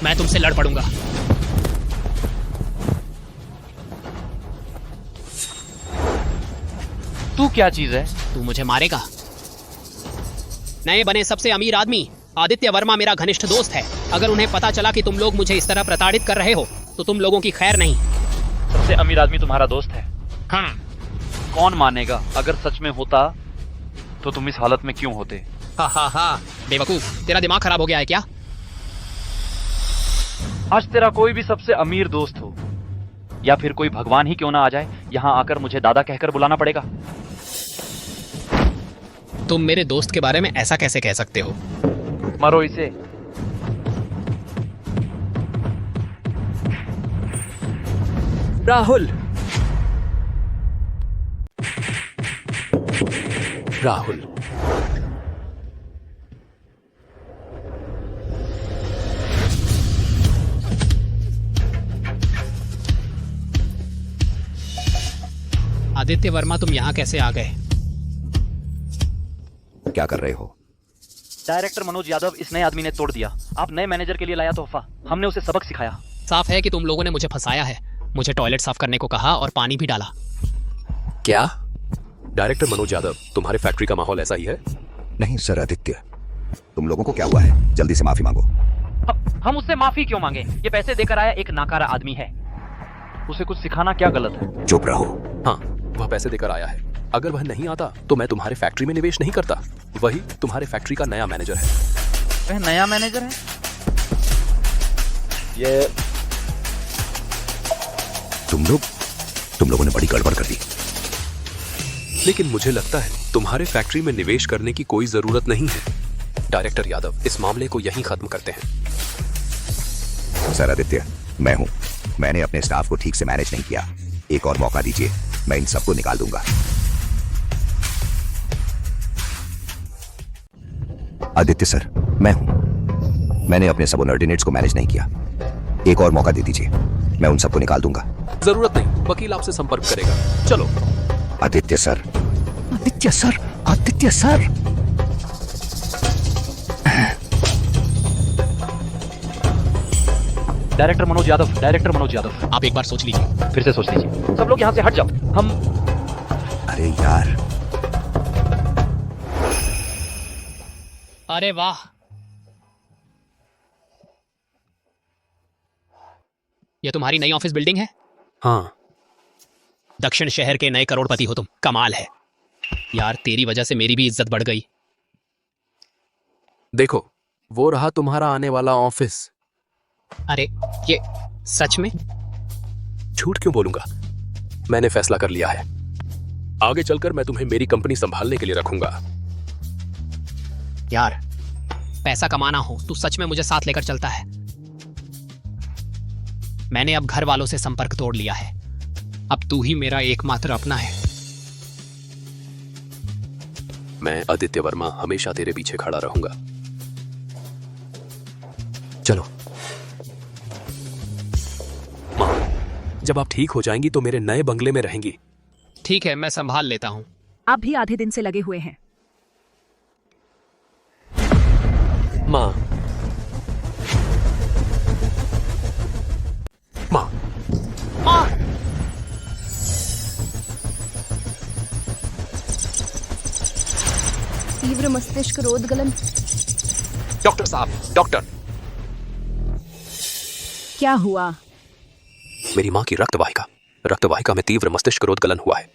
मैं तुमसे लड़ पड़ूंगा। तू क्या चीज है? तू मुझे मारेगा? नए बने सबसे अमीर आदमी आदित्य वर्मा मेरा घनिष्ठ दोस्त है। अगर उन्हें पता चला कि तुम लोग मुझे इस तरह प्रताड़ित कर रहे हो तो तुम लोगों की खैर नहीं। सबसे अमीर आदमी तुम्हारा दोस्त है? कौन मानेगा? अगर सच में होता तो तुम इस हालत में क्यों होते? हा हा हा, बेवकूफ, तेरा दिमाग खराब हो गया है क्या? आज तेरा कोई भी सबसे अमीर दोस्त हो या फिर कोई भगवान ही क्यों ना आ जाए, यहाँ आकर मुझे दादा कहकर बुलाना पड़ेगा। तुम मेरे दोस्त के बारे में ऐसा कैसे कह सकते हो? मरो इसे। राहुल, राहुल, आदित्य वर्मा, तुम यहाँ कैसे आ गए? क्या कर रहे हो? डायरेक्टर मनोज यादव इस नए आदमी ने तोड़ दिया। आप नए मैनेजर के लिए लाया तोहफा, हमने उसे सबक सिखाया। साफ है कि तुम लोगों ने मुझे फंसाया है। मुझे टॉयलेट साफ करने को कहा और पानी भी डाला। क्या? डायरेक्टर मनोज यादव, तुम्हारे फैक्ट्री का माहौल ऐसा ही है? नहीं सर आदित्य, तुम लोगों को क्या हुआ है? जल्दी से माफी मांगो। हम उससे माफी क्यों मांगे? ये पैसे देकर आया एक नाकारा आदमी है। उसे कुछ सिखाना क्या गलत है? चुप रहो। हाँ, वह पैसे देकर आया है। अगर वह नहीं आता तो मैं तुम्हारे फैक्ट्री में निवेश नहीं करता। वही तुम्हारे फैक्ट्री का नया मैनेजर है। वह नया मैनेजर है? ये तुम लोगों ने बड़ी गड़बड़ कर दी। लेकिन मुझे लगता है तुम्हारे फैक्ट्री में निवेश करने की कोई जरूरत नहीं है। डायरेक्टर यादव, इस मामले को यहीं खत्म करते हैं। सर आदित्य, मैं हूं। मैंने अपने स्टाफ को ठीक से मैनेज नहीं किया। एक और मौका दीजिए, मैं इन सबको निकाल दूंगा। आदित्य सर, मैं हूं। मैंने अपने सबऑर्डिनेट्स को मैनेज नहीं किया। एक और मौका दे दीजिए, मैं उन सबको निकाल दूंगा। जरूरत नहीं, वकील आपसे संपर्क करेगा। चलो। Aditya sir, Aditya sir, Aditya sir. Director Manoj Yadav, director Manoj Yadav, आप एक बार सोच लीजिए। फिर से सोच लीजिए। सब लोग यहाँ से हट जाओ। हम अरे यार, अरे वाह, ये तुम्हारी नई ऑफिस बिल्डिंग है? हाँ। दक्षिण शहर के नए करोड़पति हो तुम। कमाल है यार, तेरी वजह से मेरी भी इज्जत बढ़ गई। देखो, वो रहा तुम्हारा आने वाला ऑफिस। अरे ये सच में? झूठ क्यों बोलूंगा? मैंने फैसला कर लिया है। आगे चलकर मैं तुम्हें मेरी कंपनी संभालने के लिए रखूंगा। यार, पैसा कमाना हो तू सच में मुझे साथ लेकर चलता है। मैंने अब घर वालों से संपर्क तोड़ लिया है। अब तू ही मेरा एकमात्र अपना है। मैं आदित्य वर्मा हमेशा तेरे पीछे खड़ा रहूंगा। चलो मां, जब आप ठीक हो जाएंगी तो मेरे नए बंगले में रहेंगी। ठीक है, मैं संभाल लेता हूं। आप भी आधे दिन से लगे हुए हैं। मां, मस्तिष्क रोध गलन। डॉक्टर साहब, डॉक्टर, क्या हुआ? मेरी माँ की रक्तवाहिका में तीव्र मस्तिष्क रोध गलन हुआ है।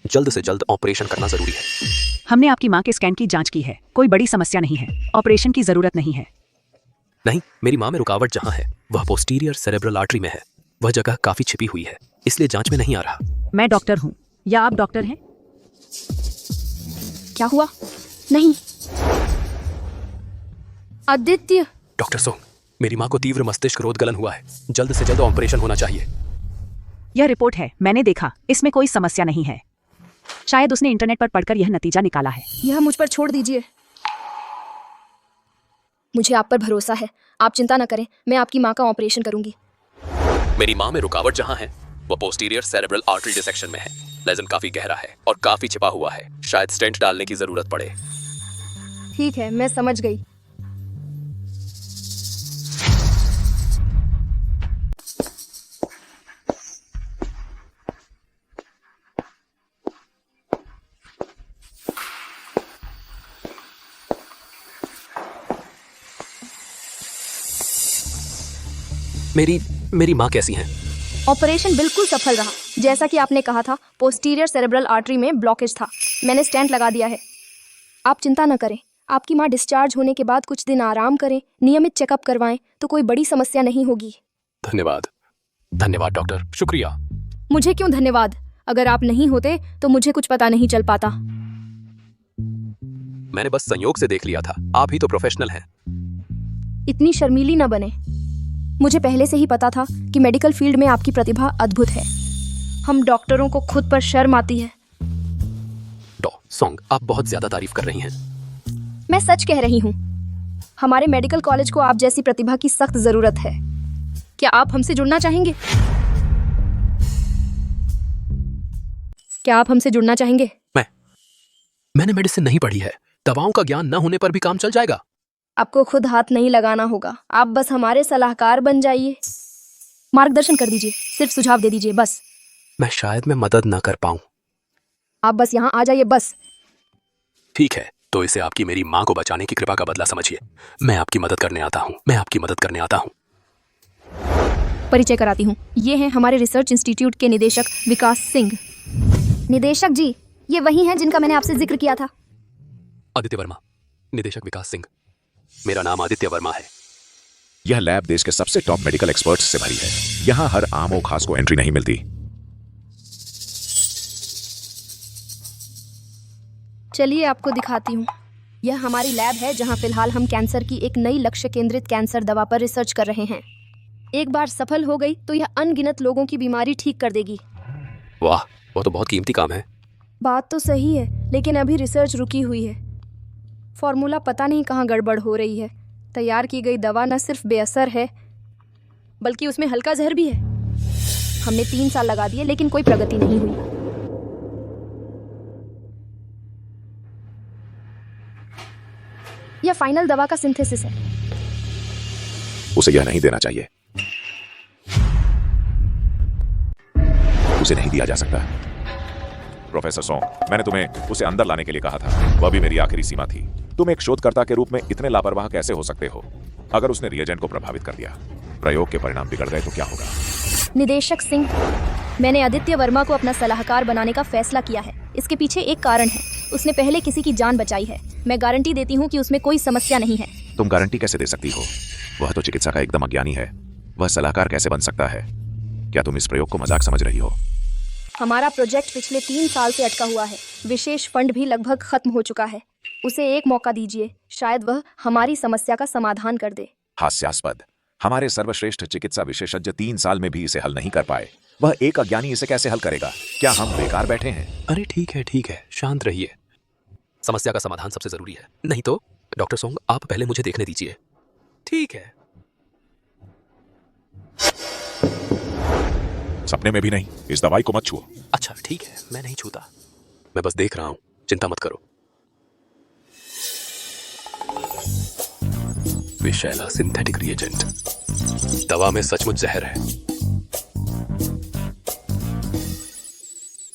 जल्द से जल्द ऑपरेशन करना जरूरी है। हमने आपकी माँ के स्कैन की जांच की है, कोई बड़ी समस्या नहीं है, ऑपरेशन की जरूरत नहीं है। नहीं, मेरी माँ में रुकावट जहाँ है वह पोस्टीरियर सेरेब्रल आर्टरी में है। वह जगह काफी छिपी हुई है, इसलिए जांच में नहीं आ रहा। मैं डॉक्टर हूँ, या आप डॉक्टर हैं? क्या हुआ? नहीं, आदित्य। डॉक्टर सोंग, मेरी माँ को तीव्र मस्तिष्क रोध गलन हुआ है, जल्द से जल्द ऑपरेशन होना चाहिए। यह रिपोर्ट है, मैंने देखा, इसमें कोई समस्या नहीं है। शायद उसने इंटरनेट पर पढ़कर यह नतीजा निकाला है। यह मुझ पर छोड़ दीजिए, मुझे आप पर भरोसा है। आप चिंता न करें, मैं आपकी माँ का ऑपरेशन करूंगी। मेरी माँ में रुकावट जहाँ है वह पोस्टीरियर सेरेब्रल आर्टरी डिसेक्शन में है। लेजन काफी गहरा है और काफी छिपा हुआ है, शायद स्टेंट डालने की जरूरत पड़े। ठीक है, मैं समझ गई। मेरी माँ कैसी हैं? ऑपरेशन बिल्कुल सफल रहा। जैसा कि आपने कहा था, पोस्टीरियर सेरेब्रल आर्टरी में ब्लॉकेज था। मैंने स्टेंट लगा दिया है। आप चिंता न करें, आपकी माँ डिस्चार्ज होने के बाद कुछ दिन आराम करें, नियमित चेकअप करवाएं, तो कोई बड़ी समस्या नहीं होगी। धन्यवाद डॉक्टर, शुक्रिया। मुझे क्यों धन्यवाद? अगर आप नहीं होते तो मुझे कुछ पता नहीं चल पाता। मैंने बस संयोग से देख लिया था, आप ही तो प्रोफेशनल हैं। इतनी शर्मीली न बने। मुझे पहले से ही पता था कि मेडिकल फील्ड में आपकी प्रतिभा अद्भुत है। हम डॉक्टरों को खुद पर शर्म आती है। सोंग, आप बहुत ज्यादा तारीफ कर रही हैं। मैं सच कह रही हूँ। हमारे मेडिकल कॉलेज को आप जैसी प्रतिभा की सख्त जरूरत है। क्या आप हमसे जुड़ना चाहेंगे? मैंने मेडिसिन नहीं पढ़ी है। दवाओं का ज्ञान न होने पर भी काम चल जाएगा। आपको खुद हाथ नहीं लगाना होगा, आप बस हमारे सलाहकार बन जाइए। मार्गदर्शन कर दीजिए, सिर्फ सुझाव दे दीजिए बस। मैं शायद मदद न कर पाऊं। आप बस यहाँ आ जाइए बस। ठीक है, तो इसे आपकी मेरी माँ को बचाने की कृपा का बदला समझिए। मैं आपकी मदद करने आता हूँ। परिचय कराती हूँ, ये हैं हमारे रिसर्च इंस्टीट्यूट के निदेशक विकास सिंह। निदेशक जी, ये वही हैं जिनका मैंने आपसे जिक्र किया था। आदित्य वर्मा, निदेशक विकास सिंह। मेरा नाम आदित्य वर्मा है। यह लैब देश के सबसे टॉप मेडिकल एक्सपर्ट्स से भरी है। यहाँ हर आम और खास को एंट्री नहीं मिलती। चलिए आपको दिखाती हूँ। यह हमारी लैब है जहाँ फिलहाल हम कैंसर की एक नई लक्ष्य केंद्रित कैंसर दवा पर रिसर्च कर रहे हैं। एक बार सफल हो गई तो यह अनगिनत लोगों की बीमारी ठीक कर देगी। वाह, वो तो बहुत कीमती काम है। बात तो सही है, लेकिन अभी रिसर्च रुकी हुई है। फॉर्मूला पता नहीं कहाँ गड़बड़ हो रही है। तैयार की गई दवा न सिर्फ बेअसर है, बल्कि उसमें हल्का जहर भी है। हमने 3 साल लगा दिए, लेकिन कोई प्रगति नहीं हुई। यह फाइनल दवा का सिंथेसिस है। उसे यह नहीं देना चाहिए। उसे नहीं दिया जा सकता। प्रोफेसर सोंग, मैंने तुम्हें उसे अंदर लाने के लिए कहा था। वह भी मेरी आखिरी सीमा थी। तुम एक शोधकर्ता के रूप में इतने लापरवाह कैसे हो सकते हो? अगर उसने रिएजेंट को प्रभावित कर दिया, प्रयोग के परिणाम बिगड़ गए तो क्या होगा? निदेशक सिंह, मैंने आदित्य वर्मा को अपना सलाहकार बनाने का फैसला किया है। इसके पीछे एक कारण है। उसने पहले किसी की जान बचाई है। मैं गारंटी देती हूँ कि उसमें कोई समस्या नहीं है। तुम गारंटी कैसे दे सकती हो? वह तो चिकित्सा का एकदम अज्ञानी है। वह सलाहकार कैसे बन सकता है? क्या तुम इस प्रयोग को मजाक समझ रही हो? हमारा प्रोजेक्ट पिछले 3 साल से अटका हुआ है। विशेष फंड भी लगभग खत्म हो चुका है। उसे एक मौका दीजिए, शायद वह हमारी समस्या का समाधान कर दे। हास्यास्पद। हमारे सर्वश्रेष्ठ चिकित्सा विशेषज्ञ 3 साल में भी इसे हल नहीं कर पाए। वह एक अज्ञानी इसे कैसे हल करेगा? क्या हम बेकार बैठे हैं? अरे ठीक है, शांत रहिए। समस्या का समाधान सबसे जरूरी है। नहीं तो डॉक्टर सोंग, आप पहले मुझे देखने दीजिए। ठीक है। सपने में भी नहीं। इस दवाई को मत छुओ। अच्छा ठीक है, मैं नहीं छूता। मैं बस देख रहा हूं, चिंता मत करो। विशैला सिंथेटिक रिएजेंट। दवा में सचमुच जहर है।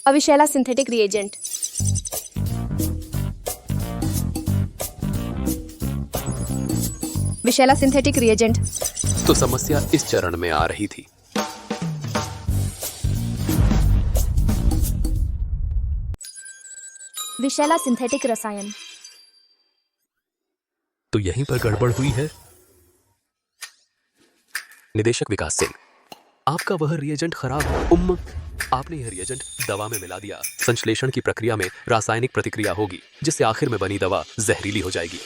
अविशैला सिंथेटिक रिएजेंट। विशैला सिंथेटिक रिएजेंट। तो समस्या इस चरण में आ रही थी। विशैला सिंथेटिक रसायन। तो यहीं पर गड़बड़ हुई है। निदेशक विकास सिंह, आपका वह रिएजेंट खराब है। आपने यह रिएजेंट दवा में मिला दिया। संश्लेषण की प्रक्रिया में रासायनिक प्रतिक्रिया होगी जिससे आखिर में बनी दवा जहरीली हो जाएगी।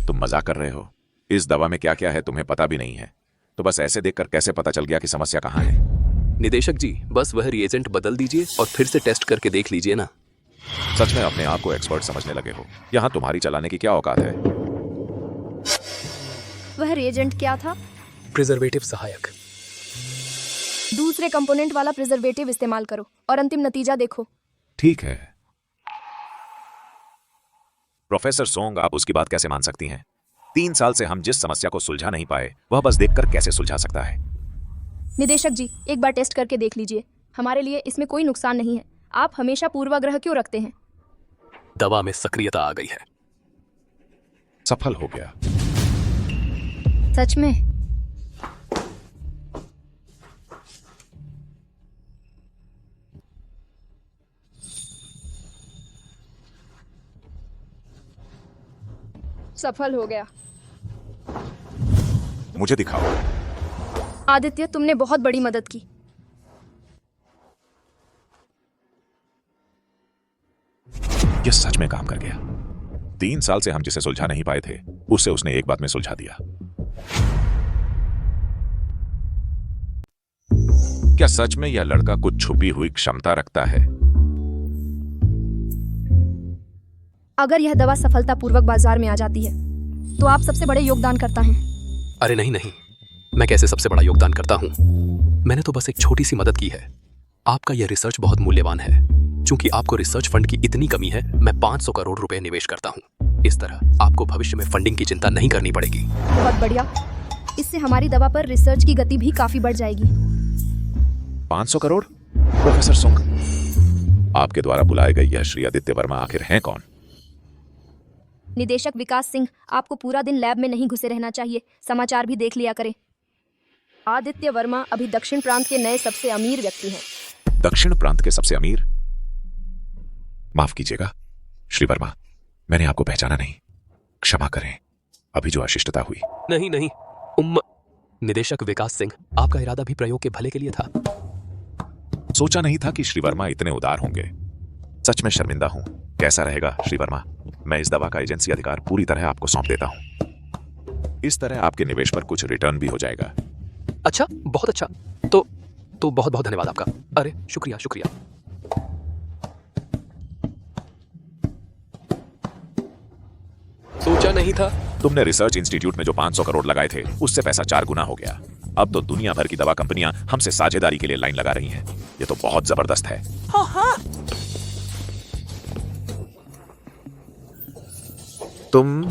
तुम मजाक कर रहे हो? इस दवा में क्या क्या है तुम्हें पता भी नहीं है, तो बस ऐसे देखकर कैसे पता चल गया कि समस्या कहाँ है? निदेशक जी, बस वह रिएजेंट बदल दीजिए और फिर से टेस्ट करके देख लीजिए ना। सच में अपने आप को एक्सपर्ट समझने लगे हो? यहाँ तुम्हारी चलाने की क्या औकात है? वह रिएजेंट क्या था? प्रिजर्वेटिव सहायक। दूसरे कंपोनेंट वाला प्रिजर्वेटिव इस्तेमाल करो और अंतिम नतीजा देखो। ठीक है प्रोफेसर सोंग, आप उसकी बात कैसे मान सकती हैं? 3 साल से हम जिस समस्या को सुलझा नहीं पाए वह बस देखकर कैसे सुलझा सकता है? निदेशक जी, एक बार टेस्ट करके देख लीजिए। हमारे लिए इसमें कोई नुकसान नहीं है। आप हमेशा पूर्वाग्रह क्यों रखते हैं? दवा में सक्रियता आ गई है। सफल हो गया। सच में? सफल हो गया। मुझे दिखाओ। आदित्य, तुमने बहुत बड़ी मदद की। यह सच में काम कर गया। 3 साल से हम जिसे सुलझा नहीं पाए थे उसे उसने एक बात में सुलझा दिया। क्या सच में यह लड़का कुछ छुपी हुई क्षमता रखता है? अगर यह दवा सफलतापूर्वक बाजार में आ जाती है तो आप सबसे बड़े योगदानकर्ता हैं। अरे नहीं नहीं, मैं कैसे सबसे बड़ा योगदान करता हूँ? मैंने तो बस एक छोटी सी मदद की है। आपका यह रिसर्च बहुत मूल्यवान है। चूंकि आपको रिसर्च फंड की इतनी कमी है, मैं 500 करोड़ रुपए निवेश करता हूँ। इस तरह आपको भविष्य में फंडिंग की चिंता नहीं करनी पड़ेगी। बहुत बढ़िया। इससे हमारी दवा पर रिसर्च की गति भी काफी बढ़ जाएगी। 500 करोड़? प्रोफेसर सोंग, आपके द्वारा बुलाए गए यह श्री आदित्य वर्मा आखिर हैं कौन? निदेशक विकास सिंह, आपको पूरा दिन लैब में नहीं घुसे रहना चाहिए। समाचार भी देख लिया करें। आदित्य वर्मा अभी दक्षिण प्रांत के नए सबसे अमीर व्यक्ति हैं। दक्षिण प्रांत के सबसे अमीर? माफ कीजिएगा श्री वर्मा, मैंने आपको पहचाना नहीं। क्षमा करें, अभी जो अशिष्टता हुई। नहीं नहीं, निदेशक विकास सिंह, आपका इरादा भी प्रयोग के भले के लिए था। सोचा नहीं था कि श्री वर्मा इतने उदार होंगे। सच में शर्मिंदा हूं। कैसा रहेगा श्री वर्मा, मैं इस दवा का एजेंसी अधिकार पूरी तरह आपको सौंप देता हूं। इस तरह आपके निवेश पर कुछ रिटर्न भी हो जाएगा। अच्छा, बहुत अच्छा। तो बहुत बहुत धन्यवाद आपका। अरे शुक्रिया शुक्रिया। सोचा नहीं था। तुमने रिसर्च इंस्टीट्यूट में जो 500 करोड़ लगाए थे उससे पैसा 4 गुना हो गया। अब तो दुनिया भर की दवा कंपनियां हमसे साझेदारी के लिए लाइन लगा रही हैं। ये तो बहुत जबरदस्त है। हाँ। तुम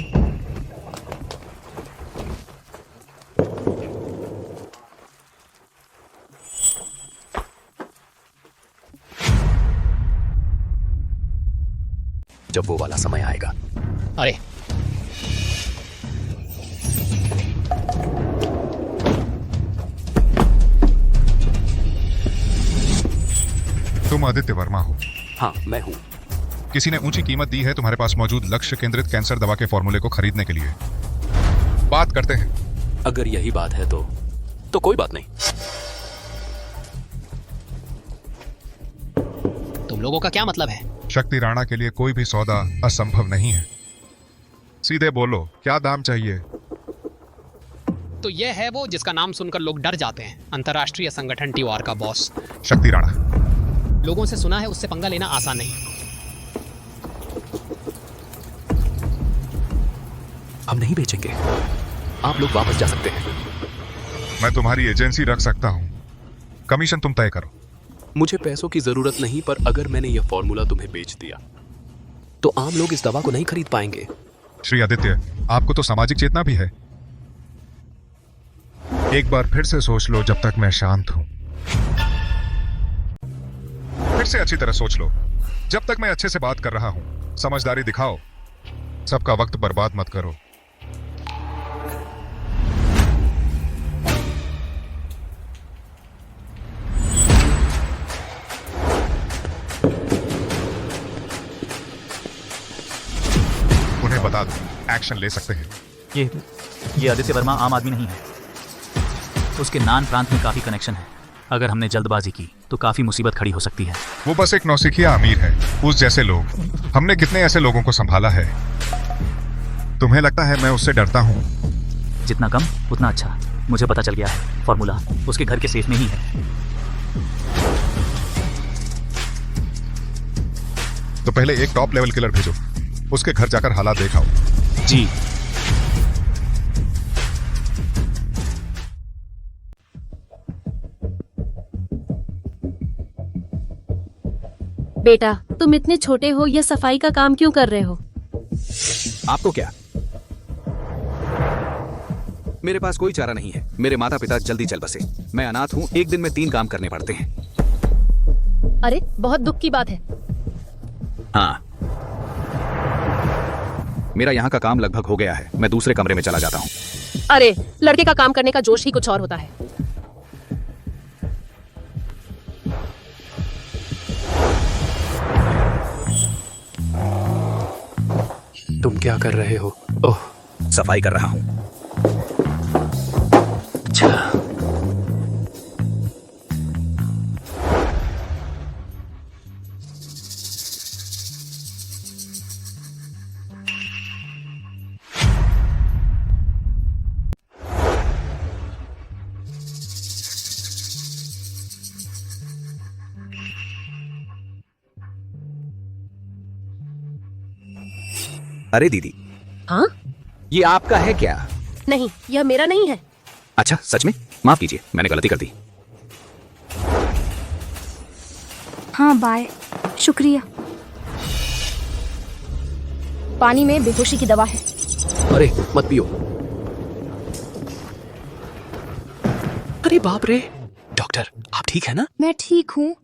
जब वो वाला समय आएगा। अरे तुम आदित्य वर्मा हो? हाँ, मैं हूँ। किसी ने ऊंची कीमत दी है तुम्हारे पास मौजूद लक्ष्य केंद्रित कैंसर दवा के फॉर्मूले को खरीदने के लिए। बात करते हैं। अगर यही बात है तो कोई बात नहीं। तुम लोगों का क्या मतलब है? शक्ति राणा के लिए कोई भी सौदा असंभव नहीं है। सीधे बोलो, क्या दाम चाहिए? तो यह है वो जिसका नाम सुनकर लोग डर जाते हैं, अंतर्राष्ट्रीय संगठन टीवार का बॉस शक्ति राणा। लोगों से सुना है उससे पंगा लेना आसान नहीं। हम नहीं बेचेंगे, आप लोग वापस जा सकते हैं। मैं तुम्हारी एजेंसी रख सकता हूं, कमीशन तुम तय करो। मुझे पैसों की जरूरत नहीं, पर अगर मैंने यह फॉर्मूला तुम्हें बेच दिया तो आम लोग इस दवा को नहीं खरीद पाएंगे। श्री आदित्य, आपको तो सामाजिक चेतना भी है। एक बार फिर से सोच लो जब तक मैं शांत हूं। फिर से अच्छी तरह सोच लो जब तक मैं अच्छे से बात कर रहा हूं। समझदारी दिखाओ, सबका वक्त बर्बाद मत करो। एक्शन ले सकते हैं। ये आदित्य वर्मा आम आदमी नहीं है। उसके नान प्रांत में काफी कनेक्शन है। अगर हमने जल्दबाजी की तो काफी मुसीबत खड़ी हो सकती है। वो बस एक नौसिखिया अमीर है। उस जैसे लोग, हमने कितने ऐसे लोगों को संभाला है। तुम्हें लगता है मैं उससे डरता हूँ? जितना कम उतना अच्छा। मुझे पता चल गया है, फॉर्मूला उसके घर के सेफ में ही है। तो पहले एक टॉप लेवल किलर भेजो, उसके घर जाकर हालात देखाओ। जी। बेटा, तुम इतने छोटे हो, यह सफाई का काम क्यों कर रहे हो? आपको क्या? मेरे पास कोई चारा नहीं है। मेरे माता पिता जल्दी चल बसे। मैं अनाथ हूँ, एक दिन में 3 काम करने पड़ते हैं। अरे, बहुत दुख की बात है। हाँ, मेरा यहाँ का काम लगभग हो गया है। मैं दूसरे कमरे में चला जाता हूँ। अरे, लड़के का काम करने का जोश ही कुछ और होता है। तुम क्या कर रहे हो? ओह, सफाई कर रहा हूँ। अच्छा। अरे दीदी, हाँ? ये आपका है क्या? नहीं, यह मेरा नहीं है। अच्छा, सच में? माफ कीजिए, मैंने गलती कर दी। हाँ, बाय, शुक्रिया। पानी में बेहोशी की दवा है। अरे मत पियो। अरे बाप रे। डॉक्टर, आप ठीक है ना? मैं ठीक हूँ।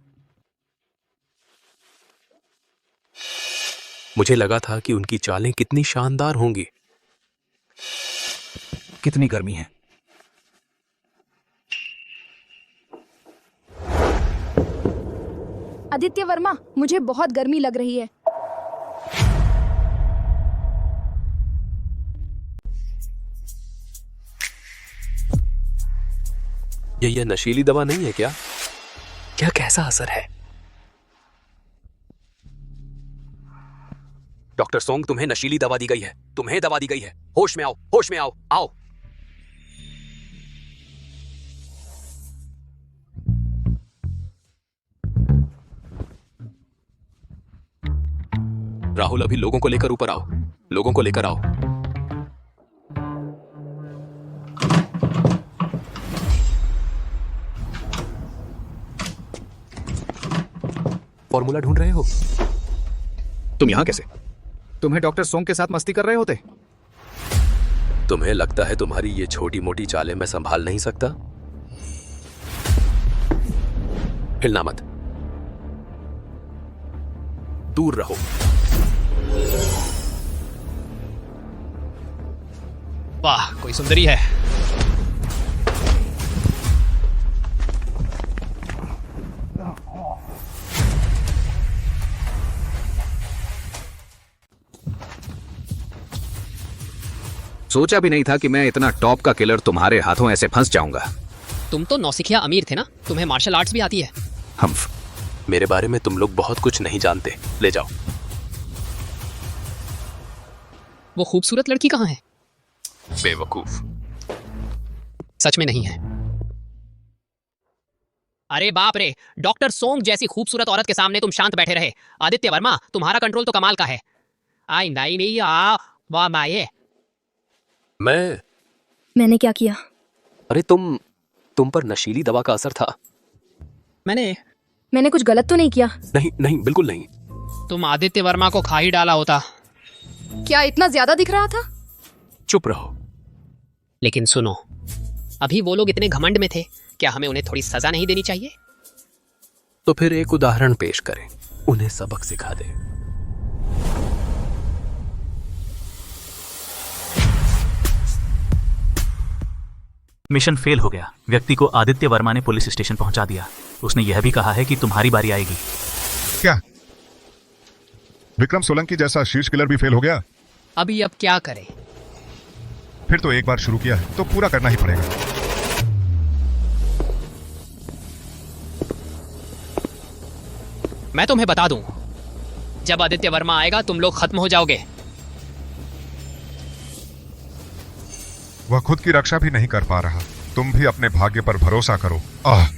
मुझे लगा था कि उनकी चालें कितनी शानदार होंगी। कितनी गर्मी है। आदित्य वर्मा, मुझे बहुत गर्मी लग रही है। ये नशीली दवा नहीं है क्या? क्या कैसा असर है? डॉक्टर सोंग, तुम्हें नशीली दवा दी गई है। तुम्हें दवा दी गई है। होश में आओ, होश में आओ, आओ। राहुल, अभी लोगों को लेकर ऊपर आओ। लोगों को लेकर आओ। फॉर्मूला ढूंढ रहे हो? तुम यहां कैसे? तुम्हें डॉक्टर सोंग के साथ मस्ती कर रहे होते? तुम्हें लगता है तुम्हारी ये छोटी मोटी चालें मैं संभाल नहीं सकता? हिलना मत, दूर रहो। वाह, कोई सुंदरी है। सोचा भी नहीं था कि मैं इतना टॉप का किलर तुम्हारे हाथों ऐसे फंस जाऊंगा। तुम तो नौसिखिया अमीर थे ना? तुम्हें मार्शल आर्ट्स भी आती है? मेरे बारे में तुम लोग बहुत कुछ नहीं जानते। ले जाओ। वो खूबसूरत लड़की कहाँ है? बेवकूफ। सच में नहीं है। अरे बाप रे, डॉक्टर सोंग जैसी खूबसूरत औरत के सामने तुम शांत बैठे रहे। आदित्य वर्मा, तुम्हारा कंट्रोल तो कमाल का है। आई नहीं नहीं आ वाह माये। मैंने क्या किया? अरे तुम पर नशीली दवा का असर था। मैंने कुछ गलत तो नहीं किया? नहीं नहीं, बिल्कुल नहीं। तुम आदित्य वर्मा को खा ही डाला होता। क्या इतना ज्यादा दिख रहा था? चुप रहो। लेकिन सुनो, अभी वो लोग इतने घमंड में थे, क्या हमें उन्हें थोड़ी सजा नहीं देनी चाहिए? तो फिर एक उदाहरण पेश करें, उन्हें सबक सिखा दे। मिशन फेल हो गया। व्यक्ति को आदित्य वर्मा ने पुलिस स्टेशन पहुंचा दिया। उसने यह भी कहा है कि तुम्हारी बारी आएगी। क्या विक्रम सोलंकी जैसा शीर्ष किलर भी फेल हो गया? अभी अब क्या करें? फिर तो एक बार शुरू किया है तो पूरा करना ही पड़ेगा। मैं तुम्हें बता दूं, जब आदित्य वर्मा आएगा तुम लोग खत्म हो जाओगे। वह खुद की रक्षा भी नहीं कर पा रहा, तुम भी अपने भाग्य पर भरोसा करो। आह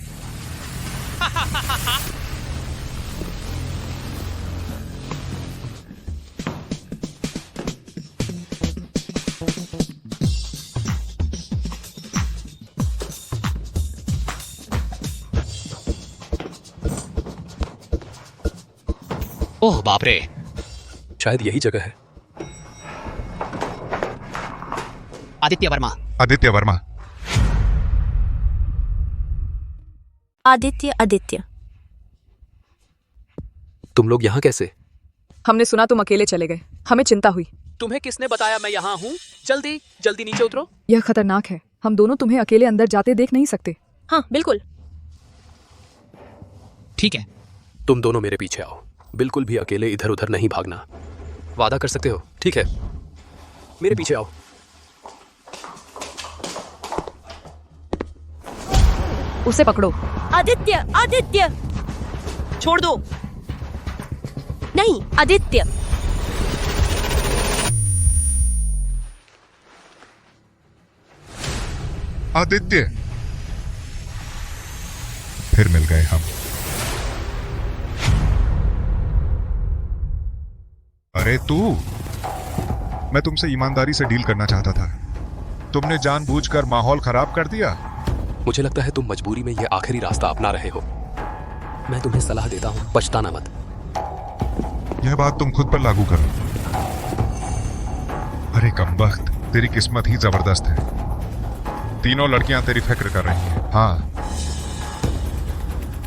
ओह बाप रे, शायद यही जगह है। आदित्य वर्मा। आदित्य वर्मा। आदित्य। तुम लोग यहाँ कैसे? हमने सुना तुम अकेले चले गए, हमें चिंता हुई। तुम्हें किसने बताया मैं यहाँ हूँ? जल्दी नीचे उतरो। यह खतरनाक है, हम दोनों तुम्हें अकेले अंदर जाते देख नहीं सकते। हाँ बिल्कुल। ठीक है, तुम दोनों मेरे पीछे आओ, बिल्कुल भी अकेले इधर उधर नहीं भागना। वादा कर सकते हो? ठीक है, मेरे पीछे आओ। उसे पकड़ो। आदित्य छोड़ दो। नहीं आदित्य। आदित्य, फिर मिल गए हम। अरे तू, मैं तुमसे ईमानदारी से डील करना चाहता था, तुमने जानबूझकर माहौल खराब कर दिया। मुझे लगता है तुम मजबूरी में यह आखिरी रास्ता अपना रहे हो। मैं तुम्हें सलाह देता हूँ, पछताना मत। यह बात तुम खुद पर लागू करो। अरे कमबख्त, तेरी किस्मत ही जबरदस्त है। तीनों लड़कियां तेरी फिक्र कर रही हैं। हाँ,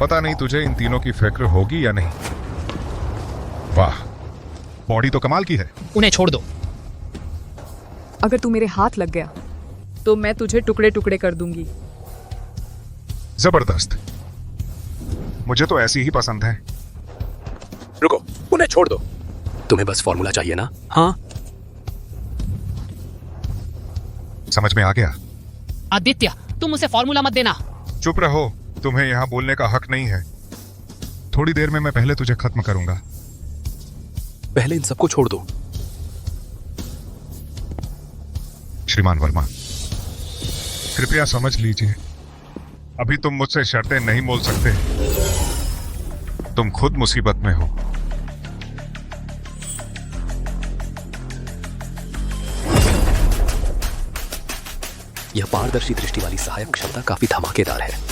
पता नहीं तुझे इन तीनों की फिक्र होगी या नहीं। वाह, बॉडी तो कमाल की है। उन्हें छोड़ दो। अगर तू मेरे हाथ लग गया तो मैं तुझे टुकड़े टुकड़े कर दूंगी। जबरदस्त, मुझे तो ऐसी ही पसंद है। रुको, उन्हें छोड़ दो। तुम्हें बस फॉर्मूला चाहिए ना? हाँ, समझ में आ गया। आदित्य, तुम उसे फॉर्मूला मत देना। चुप रहो, तुम्हें यहां बोलने का हक नहीं है। थोड़ी देर में मैं पहले तुझे खत्म करूंगा। पहले इन सबको छोड़ दो। श्रीमान वर्मा, कृपया समझ लीजिए, अभी तुम मुझसे शर्तें नहीं बोल सकते। तुम खुद मुसीबत में हो। यह पारदर्शी दृष्टि वाली सहायक क्षमता काफी धमाकेदार है।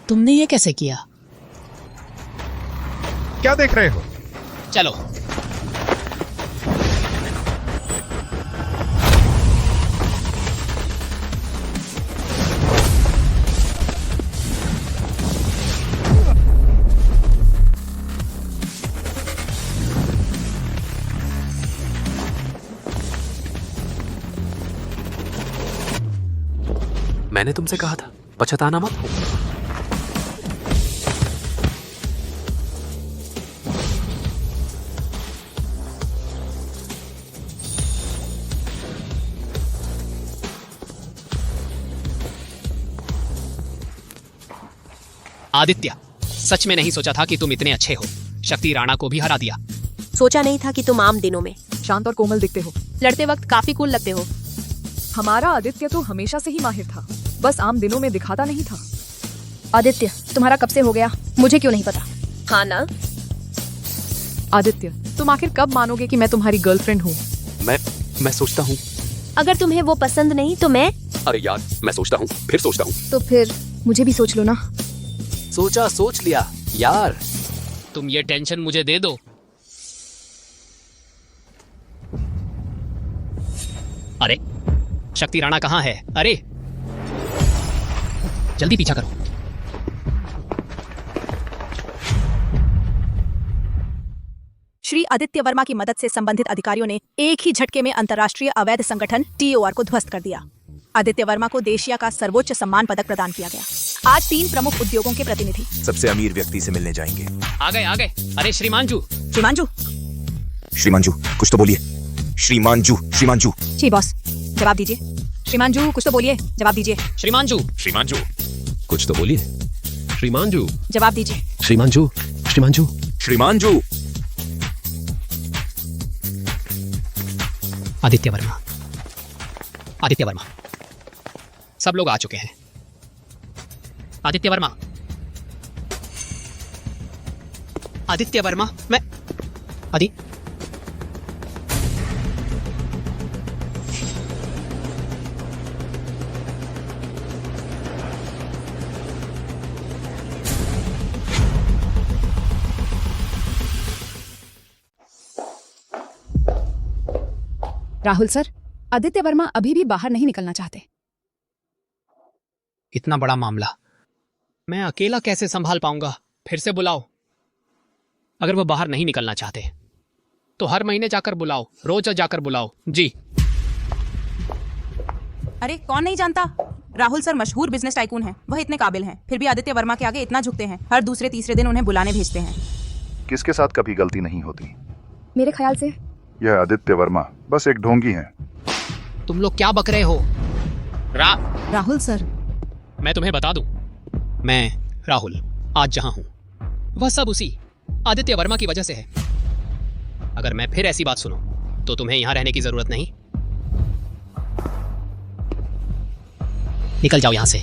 तुमने ये कैसे किया? क्या देख रहे हो? चलो। मैंने तुमसे कहा था, पछताना मत। आदित्य, सच में नहीं सोचा था कि तुम इतने अच्छे हो। शक्ति राणा को भी हरा दिया। सोचा नहीं था कि तुम आम दिनों में शांत और कोमल दिखते हो। लड़ते वक्त काफी कूल लगते हो। हमारा आदित्य तो हमेशा से ही माहिर था, बस आम दिनों में दिखाता नहीं था। आदित्य, तुम्हारा कब से हो गया, मुझे क्यों नहीं पता? हाँ ना? आदित्य, तुम आखिर कब मानोगे कि मैं तुम्हारी गर्लफ्रेंड हूँ? मैं सोचता हूँ। अगर तुम्हें वो पसंद नहीं तो मैं। अरे यार, मैं सोचता हूँ, फिर सोचता हूँ। तो फिर मुझे भी सोच लो ना। सोच लिया यार। तुम ये टेंशन मुझे दे दो। अरे शक्ति राणा कहाँ है? अरे जल्दी पीछा करो। श्री आदित्य वर्मा की मदद से संबंधित अधिकारियों ने एक ही झटके में अंतर्राष्ट्रीय अवैध संगठन TOR को ध्वस्त कर दिया। आदित्य वर्मा को देशिया का सर्वोच्च सम्मान पदक प्रदान किया गया। आज 3 प्रमुख उद्योगों के प्रतिनिधि सबसे अमीर व्यक्ति से मिलने जाएंगे। आ गए। अरे श्रीमांजू। श्रीमांजू कुछ तो बोलिए। श्रीमांजू। जी बॉस, जवाब दीजिए। श्रीमांजू कुछ तो बोलिए, जवाब दीजिए। श्रीमांजू कुछ तो बोलिए। श्रीमांजू जवाब दीजिए। श्रीमांजू आदित्य वर्मा। सब लोग आ चुके हैं। आदित्य वर्मा मैं राहुल सर, आदित्य वर्मा अभी भी बाहर नहीं निकलना चाहते। इतना बड़ा मामला मैं अकेला कैसे संभाल पाऊंगा? फिर से बुलाओ। अगर वो बाहर नहीं निकलना चाहते तो हर महीने जाकर बुलाओ, रोज जाकर बुलाओ। जी। अरे कौन नहीं जानता, राहुल सर मशहूर बिजनेस टाइकून हैं। वह इतने काबिल हैं, फिर भी आदित्य वर्मा के आगे इतना झुकते हैं। हर दूसरे तीसरे दिन उन्हें बुलाने भेजते हैं। किसके साथ कभी गलती नहीं होती? मेरे ख्याल से यह आदित्य वर्मा बस एक ढोंगी है। तुम लोग क्या बक रहे हो? राहुल सर, मैं तुम्हें बता दूं, मैं राहुल आज जहां हूं वह सब उसी आदित्य वर्मा की वजह से है। अगर मैं फिर ऐसी बात सुनूं तो तुम्हें यहां रहने की जरूरत नहीं। निकल जाओ यहां से।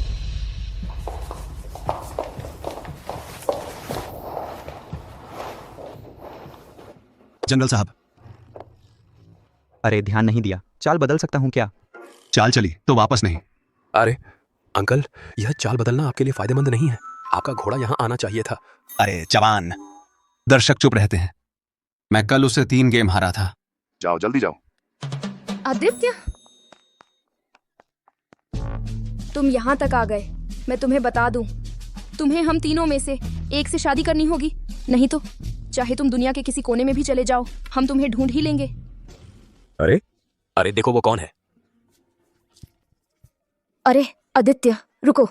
जनरल साहब। अरे ध्यान नहीं दिया, चाल बदल सकता हूं क्या? चाल चली तो वापस नहीं। अरे अंकल, यह चाल बदलना आपके लिए फायदेमंद नहीं है। आपका घोड़ा यहाँ आना चाहिए था। अरे जवान, दर्शक चुप रहते हैं। मैं कल उसे 3 गेम हारा था। जाओ जल्दी जाओ। आदित्य, तुम यहाँ तक आ गए। मैं तुम्हें बता दूं, तुम्हें हम तीनों में से एक से शादी करनी होगी, नहीं तो चाहे तुम दुनिया के किसी कोने में भी चले जाओ, हम तुम्हें ढूंढ ही लेंगे। अरे देखो वो कौन है? अरे आदित्य, रुको।